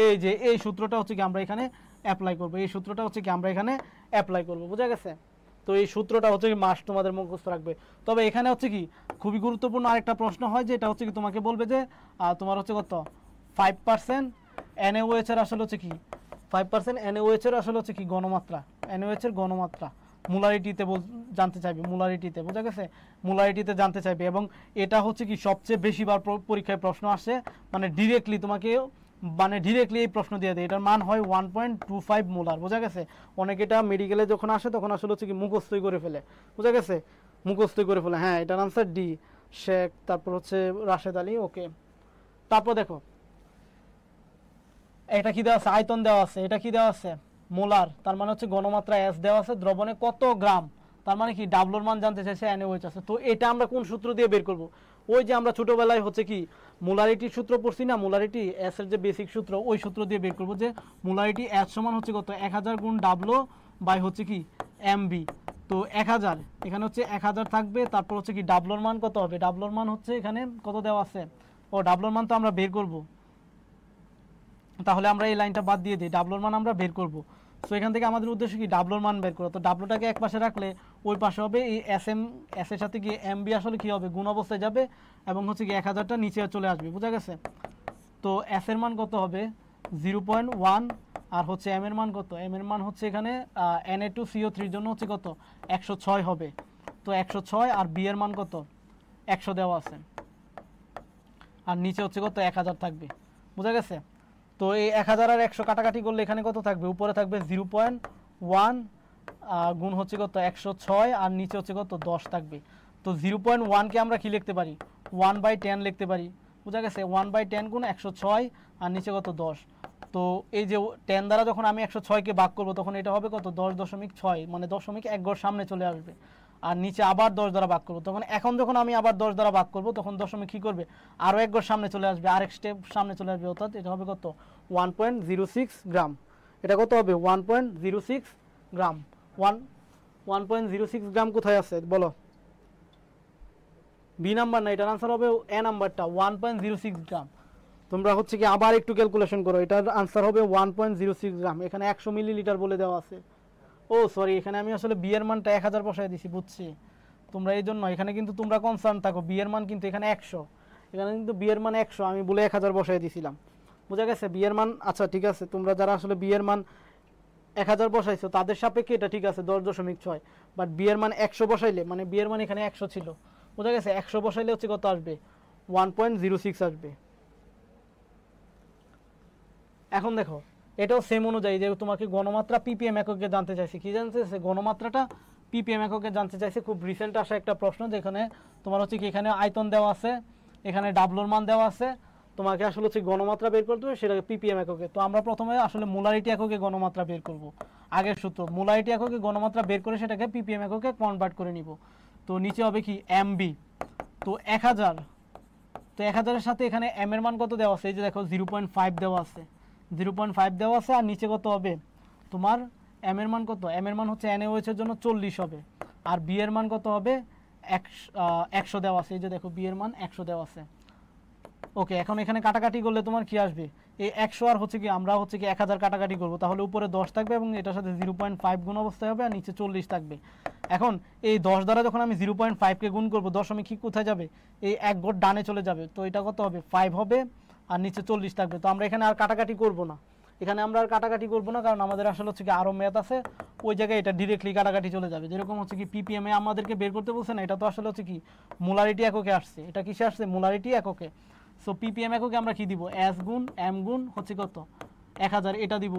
এই যে এই সূত্রটা হচ্ছে কি আমরা এখানে অ্যাপ্লাই করব, এই সূত্রটা হচ্ছে কি আমরা এখানে অ্যাপ্লাই করব, বোঝা গেছে। তো এই সূত্রটা হচ্ছে কি মাস্ট তোমাদের মুখস্থ রাখবে। তবে এখানে হচ্ছে কি খুবই গুরুত্বপূর্ণ আরেকটা প্রশ্ন হয়, যে এটা হচ্ছে কি তোমাকে বলবে যে তোমার হচ্ছে কত 5% NaOH এর আসলে হচ্ছে কি 5% NaOH এর আসলে হচ্ছে কি গণমাত্রা, NaOH এর গণমাত্রা মোলারিটিতে জানতে চাইবে, মোলারিটিতে, বোঝা গেছে, মোলারিটিতে জানতে চাইবে। এবং এটা হচ্ছে কি সবচেয়ে বেশিবার পরীক্ষায় প্রশ্ন আসে, মানে ডিরেক্টলি তোমাকে মানে ডিরেক্টলি এই প্রশ্ন দিয়ে দেয়, এটার মান হয় 1.25 মোলার, বোঝা গেছে। অনেকে এটা মেডিকেলে যখন আসে তখন আসলে হচ্ছে কি মুখস্থই করে ফেলে, বোঝা গেছে, মুখস্থই করে ফেলে। হ্যাঁ এটার আনসার ডি, শেখ, তারপর হচ্ছে রাশেদ আলী, ওকে। তারপর দেখো এটা কি দেওয়া আছে, আয়তন দেওয়া আছে, এটা কি দেওয়া আছে মোলার, তার মানে হচ্ছে গণমাত্রা এস দেওয়া আছে, দ্রবণে কত গ্রাম, তার মানে কি ডাবলোর মান জানতে চাইছে, NaOH আছে। তো এটা আমরা কোন সূত্র দিয়ে বের করব, ওই যে আমরা ছোটবেলায় হচ্ছে কি মোলারিটির সূত্র পড়ছি না, মোলারিটি এস এর যে বেসিক সূত্র, ওই সূত্র দিয়ে বের করব, যে মোলারিটি এস সমান হচ্ছে কত 1000 গুণ ডাবলো বাই হচ্ছে কি এমবি। তো 1000 এখানে হচ্ছে 1000 থাকবে, তারপর হচ্ছে কি ডাবলোর মান কত হবে, ডাবলোর মান হচ্ছে এখানে কত দেওয়া আছে, ও ডাবলোর মান তো আমরা বের করব, তাহলে আমরা এই লাইনটা বাদ দিয়ে দিই, ডাবলোর মান আমরা বের করব। সো এখান থেকে আমাদের উদ্দেশ্য কি ডাবলোর মান বের করা, তো ডাবলোটাকে এক পাশে রাখলে ওই পাশে হবে এই এস এর সাথে কি এমবি আসলে কি হবে গুণ অবস্থায় যাবে, এবং হচ্ছে কি 1000টা নিচে চলে আসবে, বোঝা গেছে। তো এস এর মান কত হবে 0.1, আর হচ্ছে এম এর মান কত, এম এর মান হচ্ছে এখানে Na2CO3 জন্য হচ্ছে কত 106 হবে, তো 106, আর বি এর মান কত 100 দেওয়া আছে, আর নিচে হচ্ছে কত 1000 থাকবে, বোঝা গেছে। তো এই 1000 আর 100 কাটাকাটি করলে এখানে কত থাকবে, উপরে থাকবে 0.1 গুণ হচ্ছে কত 106, আর নিচে হচ্ছে কত 10 থাকবে। তো 0.1কে আমরা কি লিখতে পারি 1/10 লিখতে পারি, বোঝা গেছে, 1/10 গুণ 106, আর নিচে কত 10। তো এই যে 10 দ্বারা যখন আমি 106কে ভাগ করব তখন এটা হবে কত 10.6, মানে 1 ঘর সামনে চলে আসবে, আর নিচে আবার 10 দ্বারা ভাগ করবো, তখন এখন যখন আমি আবার 10 দ্বারা ভাগ করবো তখন দশমিক কি করবে আরও 1 ঘর সামনে চলে আসবে, আরেক স্টেপ সামনে চলে আসবে, অর্থাৎ এটা হবে কত 1.06 গ্রাম। এটা কত হবে 1.06 গ্রাম। 1.06 গ্রাম কোথায় আছে বলো? বি নাম্বার না, এটার আনসার হবে এ নাম্বারটা 1.06 গ্রাম। তোমরা হচ্ছে কি আবার একটু ক্যালকুলেশন করো, এটার আনসার হবে 1.06 গ্রাম। এখানে 100 মিলিলিটার বলে দেওয়া আছে। ও সরি, এখানে আমি আসলে বি এর মানটা 1000 বসায় দিছি, বুঝছি। তোমরা এই জন্য এখানে কিন্তু তোমরা কনসার্ন থাকো, বি এর মান কিন্তু এখানে 100, এখানে কিন্তু বি এর মান 100, আমি বলে 1000 বসায় দিছিলাম, বুঝা গেছে? বি এর মান, আচ্ছা ঠিক আছে, তোমরা যারা আসলে বি এর মান 1000 বসাইছো তাদের সাপেক্ষে এটা ঠিক আছে 10.6, বাট বি এর মান 100 বসাইলে, মানে বি এর মান এখানে 100 ছিল, বুঝা গেছে? 100 বসাইলে হচ্ছে কত আসবে? 1.06 আসবে। এখন দেখো, এটাও সেম অনুযায়ী যে তোমাকে গণমাত্রা পিপিএম এককে জানতে চাইছে, কি জানতে চাইছে? গণমাত্রাটা পিপিএম এককে জানতে চাইছে। খুব রিসেন্ট আসা একটা প্রশ্ন, যেখানে তোমার হচ্ছে কি এখানে আয়তন দেওয়া আছে, এখানে ডাবলোর মান দেওয়া আছে, তোমাকে আসলে হচ্ছে গণমাত্রা বের করতে হবে, সেটাকে পিপিএম এককে। তো আমরা প্রথমে আসলে মোলারিটি এককে গণমাত্রা বের করব, আগের সূত্র। মোলারিটি এককে গণমাত্রা বের করে সেটাকে পিপিএম এককে কনভার্ট করে নিব। তো নিচে হবে কি এমবি, তো 1000, তো 1000 এর সাথে এখানে এম এর মান কত দেওয়া আছে? এই যে দেখো 0.5 দেওয়া আছে, 0.5 দেওয়া আছে। আর নিচে কত হবে তোমার? এম এর মান কত? এম এর মান হচ্ছে NaOH এর জন্য 40 হবে। আর বি এর মান কত হবে? 100 দেওয়া আছে, এই যে দেখো বি এর মান 100 দেওয়া আছে। ওকে, এখন এখানে কাটাকাটি করলে তোমার কি আসবে? এই 100 আর হচ্ছে কি আমরা হচ্ছে কি 1000 কাটাকাটি করব, তাহলে উপরে 10 থাকবে এবং এটার সাথে 0.5 গুণ অবস্থায় হবে, আর নিচে 40 থাকবে। এখন এই 10 দ্বারা যখন আমি 0.5 কে গুণ করব, দশমিক কি কোথায় যাবে? এই এক ঘর ডানে চলে যাবে, তো এটা কত হবে? 5 হবে, আর নিচে 40 থাকবে। তো আমরা এখানে আর কাটাকাটি করব না, এখানে আমরা আর কাটাকাটি করব না, কারণ আমাদের আসলে হচ্ছে কি আরও ম্যাথ আছে, ওই জায়গায় এটা ডিরেক্টলি কাটাকাটি চলে যাবে। যেরকম হচ্ছে কি পিপিএম এ আমাদেরকে বের করতে বলছে না, এটা তো আসলে হচ্ছে কি মোলারিটি এককে আসছে, এটা কিসে আসছে? মোলারিটি এককে। সো পিপিএম এককে আমরা কি দিব? এস গুণ এম গুণ হচ্ছে কত? 1000, এটা দিব।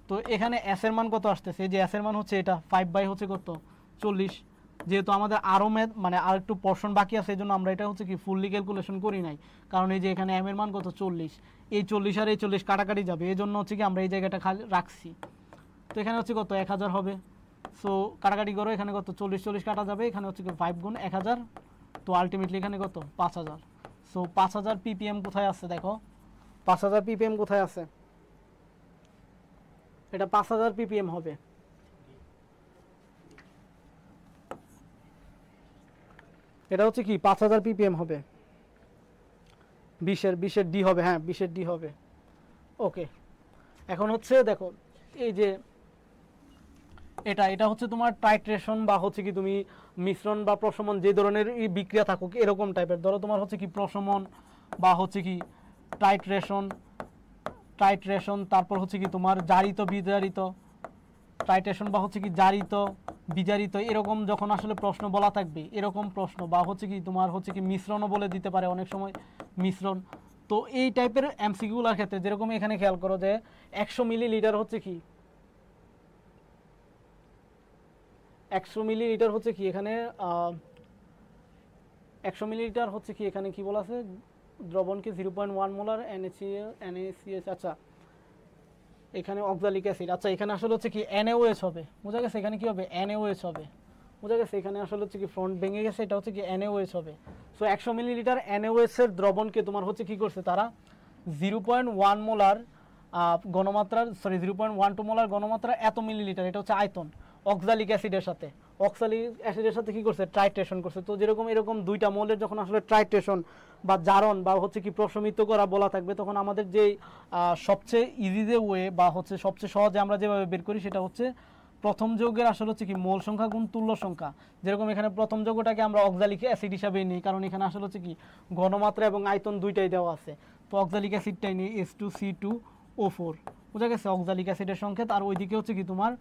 তো এখানে এস এর মান কত আসতেছে? এই যে এস এর মান হচ্ছে এটা 5 হচ্ছে কত? 40। যেহেতু আমাদের আরও ম্যাথ মানে আর একটু পোর্শন বাকি আছে, এই জন্য আমরা এটা হচ্ছে কি ফুললি ক্যালকুলেশন করি নাই, কারণ এই যে এখানে এম এর মান কত? 40। এই 40 আর এই 40 কাটাকাটি যাবে, এই জন্য হচ্ছে কি আমরা এই জায়গাটা খালি রাখছি। তো এখানে হচ্ছে কত? 1000 হবে। সো কাটাকাটি করো, এখানে কত? 40 কাটা যাবে, এখানে হচ্ছে কি 5 গুণ 1000, তো আলটিমেটলি এখানে কত? 5000। সো 5000 পিপিএম কোথায় আছে দেখো? 5000 পিপিএম কোথায় আছে? এটা 5000 পিপিএম হবে। এটা হচ্ছে কি 5000 পিপিএম হবে। 20-এর ডি হবে, হ্যাঁ 20-এর ডি হবে। ওকে, এখন হচ্ছে দেখো, এই যে এটা হচ্ছে তোমার টাইট্রেশন বা হচ্ছে কি তুমি মিশ্রণ বা প্রশমন যে ধরনের বিক্রিয়া থাকুক এরকম টাইপের। ধরো তোমার হচ্ছে কি প্রশমন বা হচ্ছে কি টাইট্রেশন, তারপর হচ্ছে কি তোমার জারিত বিজারিত, টাইট্রেশন বা হচ্ছে কি জারিত বিজারিত, এরকম যখন আসলে প্রশ্ন বলা থাকবে, এরকম প্রশ্ন, বা হচ্ছে কি তোমার হচ্ছে কি মিশ্রণও বলে দিতে পারে অনেক সময়, মিশ্রণ। তো এই টাইপের এমসিকিউগুলোর ক্ষেত্রে যেরকম এখানে খেয়াল করো যে 100 মিলিলিটার হচ্ছে কি 100 মিলিলিটার হচ্ছে কি এখানে 100 মিলিলিটার হচ্ছে কি এখানে কি বলা আছে? দ্রবণকে 0.1 মোলার NaCH, আচ্ছা এখানে অক্সালিক অ্যাসিড, আচ্ছা এখানে আসলে হচ্ছে কি NaOH হবে, বুঝা গেছে? এখানে কি হবে? NaOH হবে, বুঝা গেছে? এখানে আসলে হচ্ছে কি ফ্রন্ট ভেঙে গেছে, এটা হচ্ছে কি NaOH হবে। সো 100 মিলিলিটার NaOH এর দ্রবণকে তোমার হচ্ছে কি করছে তারা? 0.1 মোলার গণমাত্রার, সরি 0.12 মোলার গণমাত্রা এত মিলিলিটার, এটা হচ্ছে আয়তন, অক্সালিক অ্যাসিডের সাথে কি করছে? ট্রাইট্রেশন করছে। তো যেরকম এরকম দুইটা মৌলের যখন আসলে ট্রাইট্রেশন বা জারণ বা হচ্ছে কি প্রশমিত করা বলা থাকবে, তখন আমাদের যে সবচেয়ে ইজি যে ওয়ে বা হচ্ছে সবচেয়ে সহজে আমরা যেভাবে বের করি সেটা হচ্ছে প্রথম যৌগের আসলে হচ্ছে কি মোল সংখ্যা গুণ তুল্য সংখ্যা। যেরকম এখানে প্রথম যৌগটাকে আমরা অক্সালিক অ্যাসিড হিসাবেই নিই, কারণ এখানে আসলে হচ্ছে কি ঘনমাত্রা এবং আয়তন দুইটাই দেওয়া আছে। তো অক্সালিক অ্যাসিডটাই নিই H2C2O4, বোঝা গেছে? অক্সালিক অ্যাসিডের সংকেত। আর ওইদিকে হচ্ছে কি তোমার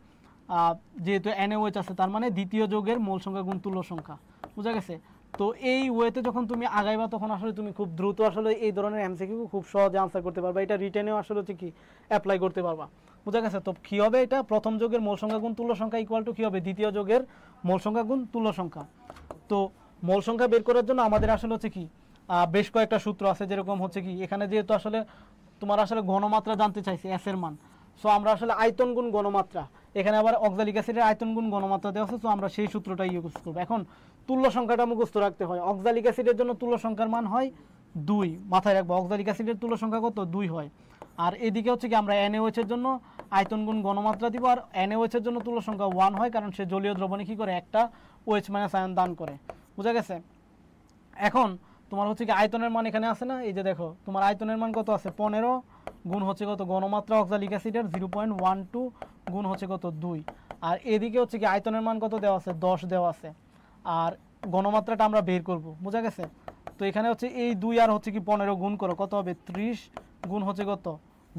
যেহেতু NaOH আছে, তার মানে দ্বিতীয় যৌগের মোল সংখ্যা গুণ তুল্য সংখ্যা, বোঝা গেছে? তো এই ওয়েতে যখন তুমি আগাইবা, তখন আসলে তুমি খুব দ্রুত আসলে এই ধরনের এমসিকিউ খুব সহজে আনসার করতে পারবা। এটা রিটেনেও আসলে হচ্ছে কি অ্যাপ্লাই করতে পারবা, বোঝা গেছে? তো কি হবে? এটা প্রথম যৌগের মোল সংখ্যা গুণ তুল্য সংখ্যা ইকুয়াল টু কি হবে? দ্বিতীয় যৌগের মোল সংখ্যা গুণ তুল্য সংখ্যা। তো মোল সংখ্যা বের করার জন্য আমাদের আসলে হচ্ছে কি বেশ কয়েকটা সূত্র আছে। যেরকম হচ্ছে কি এখানে যেহেতু আসলে তোমার আসলে ঘনমাত্রা জানতে চাইছে এস এর মান, সো আমরা আসলে আয়তন গুণ ঘনমাত্রা, এখানে আবার অক্সালিক অ্যাসিডের আয়তন গুণ ঘনমাত্রা দেওয়া আছে, সো আমরা সেই সূত্রটাই ইউজ করব। এখন তুল্য সংখ্যাটা মুখস্থ রাখতে হয়। অক্সালিক অ্যাসিডের জন্য তুল্য সংখ্যার মান হয় 2, মাথায় রাখবো। অক্সালিক অ্যাসিডের তুল্য সংখ্যা কত? 2 হয়। আর এদিকে হচ্ছে কি আমরা NaOH এর জন্য আয়তন গুণ ঘনমাত্রা দিব, আর NaOH এর জন্য তুল্য সংখ্যা 1 হয়, কারণ সে জলীয় দ্রবণে কি করে একটা OH মাইনাস আয়ন দান করে। বুঝা গেছে? এখন তোমার হচ্ছে কি আয়তনের মান এখানে আছে না, এই যে দেখো তোমার আয়তনের মান কত আছে 15 গুণ হচ্ছে কত ঘনমাত্রা অক্সালিক অ্যাসিডের 0.12 গুণ হচ্ছে কত 2, আর এদিকে হচ্ছে কি আয়তনের মান কত দেওয়া আছে 10 দেওয়া আছে, আর ঘনমাত্রাটা আমরা বের করব। বোঝা গেছে? তো এখানে হচ্ছে এই 2 আর হচ্ছে কি 15 গুণ করো, কত হবে 30 গুণ হচ্ছে কত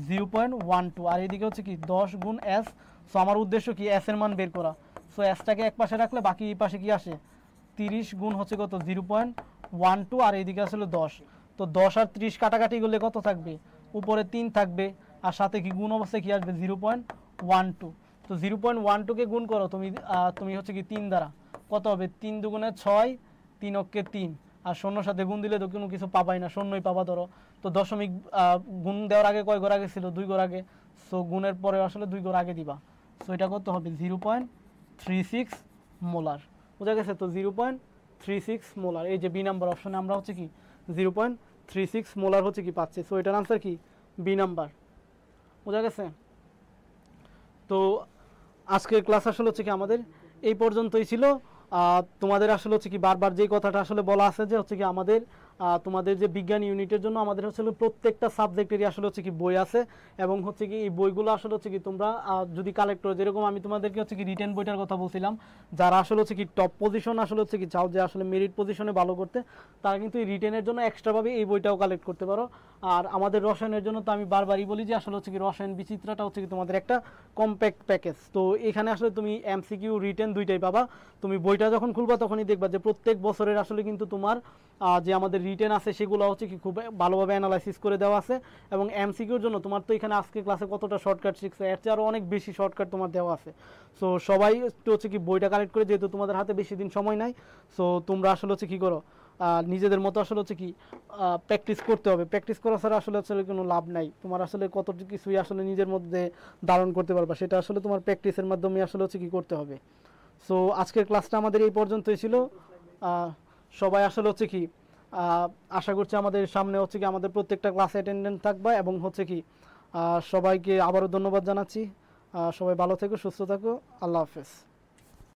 0.12, আর এদিকে হচ্ছে কি 10 গুণ S। সো আমার উদ্দেশ্য কি S এর মান বের করা। সো Sটাকে এক পাশে রাখলে বাকি এই পাশে কি আসে 30 গুণ হচ্ছে কত 0.12, আর এইদিকে আসলে 10। তো 10 আর 30 কাটাকাটি করলে কত থাকবে, উপরে 3 থাকবে, আর সাথে কি গুণ অবস্থায় কি আসবে 0.12। তো 0.12কে গুণ করো তুমি হচ্ছে কি 3 দ্বারা, কত হবে 3 দুগুণে 6, 3 অক্ষে 3, আর শূন্যর সাথে গুণ দিলে তো কোনো কিছু পাবাই না, শূন্যই পাবা ধরো। তো দশমিক গুণ দেওয়ার আগে কয় ঘর আগে ছিল 2 ঘর আগে, সো গুণের পরে আসলে 2 ঘর আগে দিবা। সো এটা কত হবে 0.36 মোলার। বোঝা গেছে? তো 0.36 মোলার, এই যে বি নাম্বার অপশনে আমরা হচ্ছে কি 0.36 মোলার হচ্ছে কি পাচ্ছি। সো এটার আনসার কি বি নাম্বার। বোঝা গেছে? তো আজকের ক্লাস আসলে হচ্ছে কি আমাদের এই পর্যন্তই ছিল। তোমাদের আসলে হচ্ছে কি বারবার যেই কথাটা আসলে বলা আছে যে হচ্ছে কি আমাদের তোমাদের যে বিজ্ঞান ইউনিটের জন্য আমাদের হচ্ছে প্রত্যেকটা সাবজেক্টেরই আসলে হচ্ছে কি বই আছে, এবং হচ্ছে কি এই বইগুলো আসলে হচ্ছে কি তোমরা যদি কালেক্ট করো, যেরকম আমি তোমাদেরকে হচ্ছে কি রিটেন বইটার কথা বলছিলাম, যারা আসলে হচ্ছে কি টপ পজিশন আসলে হচ্ছে কি চাও যে আসলে মেরিট পজিশনে ভালো করতে, তারা কিন্তু এই রিটেনের জন্য এক্সট্রাভাবে এই বইটাও কালেক্ট করতে পারো। আর আমাদের রসায়নের জন্য তো আমি বারবারই বলি যে আসলে হচ্ছে কি রসায়ন বিচিত্রটা হচ্ছে কি তোমাদের একটা কম্প্যাক্ট প্যাকেজ। তো এখানে আসলে তুমি MCQ রিটেন দুইটাই পাবা। তুমি বইটা যখন খুলবা তখনই দেখবা যে প্রত্যেক বছরের আসলে কিন্তু তোমার যে আমাদের রিটেন আছে সেগুলো হচ্ছে কি খুব ভালোভাবে অ্যানালাইসিস করে দেওয়া আছে, এবং MCQর জন্য তোমার তো এখানে আজকে ক্লাসে কতটা শর্টকাট শিখছে, এর চেয়ে আরও অনেক বেশি শর্টকাট তোমার দেওয়া আছে। সো সবাই একটু হচ্ছে কি বইটা কালেক্ট করে, যেহেতু তোমাদের হাতে বেশি দিন সময় নাই, সো তোমরা আসলে হচ্ছে কী করো নিজেদের মতো আসলে হচ্ছে কি প্র্যাকটিস করতে হবে। প্র্যাকটিস করা ছাড়া আসলে আসলে কোনো লাভ নাই। তোমার আসলে কত কিছুই আসলে নিজের মধ্যে ধারণ করতে পারবা, সেটা আসলে তোমার প্র্যাকটিসের মাধ্যমে আসলে হচ্ছে কি করতে হবে। সো আজকের ক্লাসটা আমাদের এই পর্যন্তই ছিল। সবাই আসলে হচ্ছে কি আশা করছি আমাদের সামনে হচ্ছে কি আমাদের প্রত্যেকটা ক্লাসে অ্যাটেন্ডেন্ট থাকবা, এবং হচ্ছে কি সবাইকে আবারও ধন্যবাদ জানাচ্ছি। সবাই ভালো থেকো, সুস্থ থাকো, আল্লাহ হাফেজ।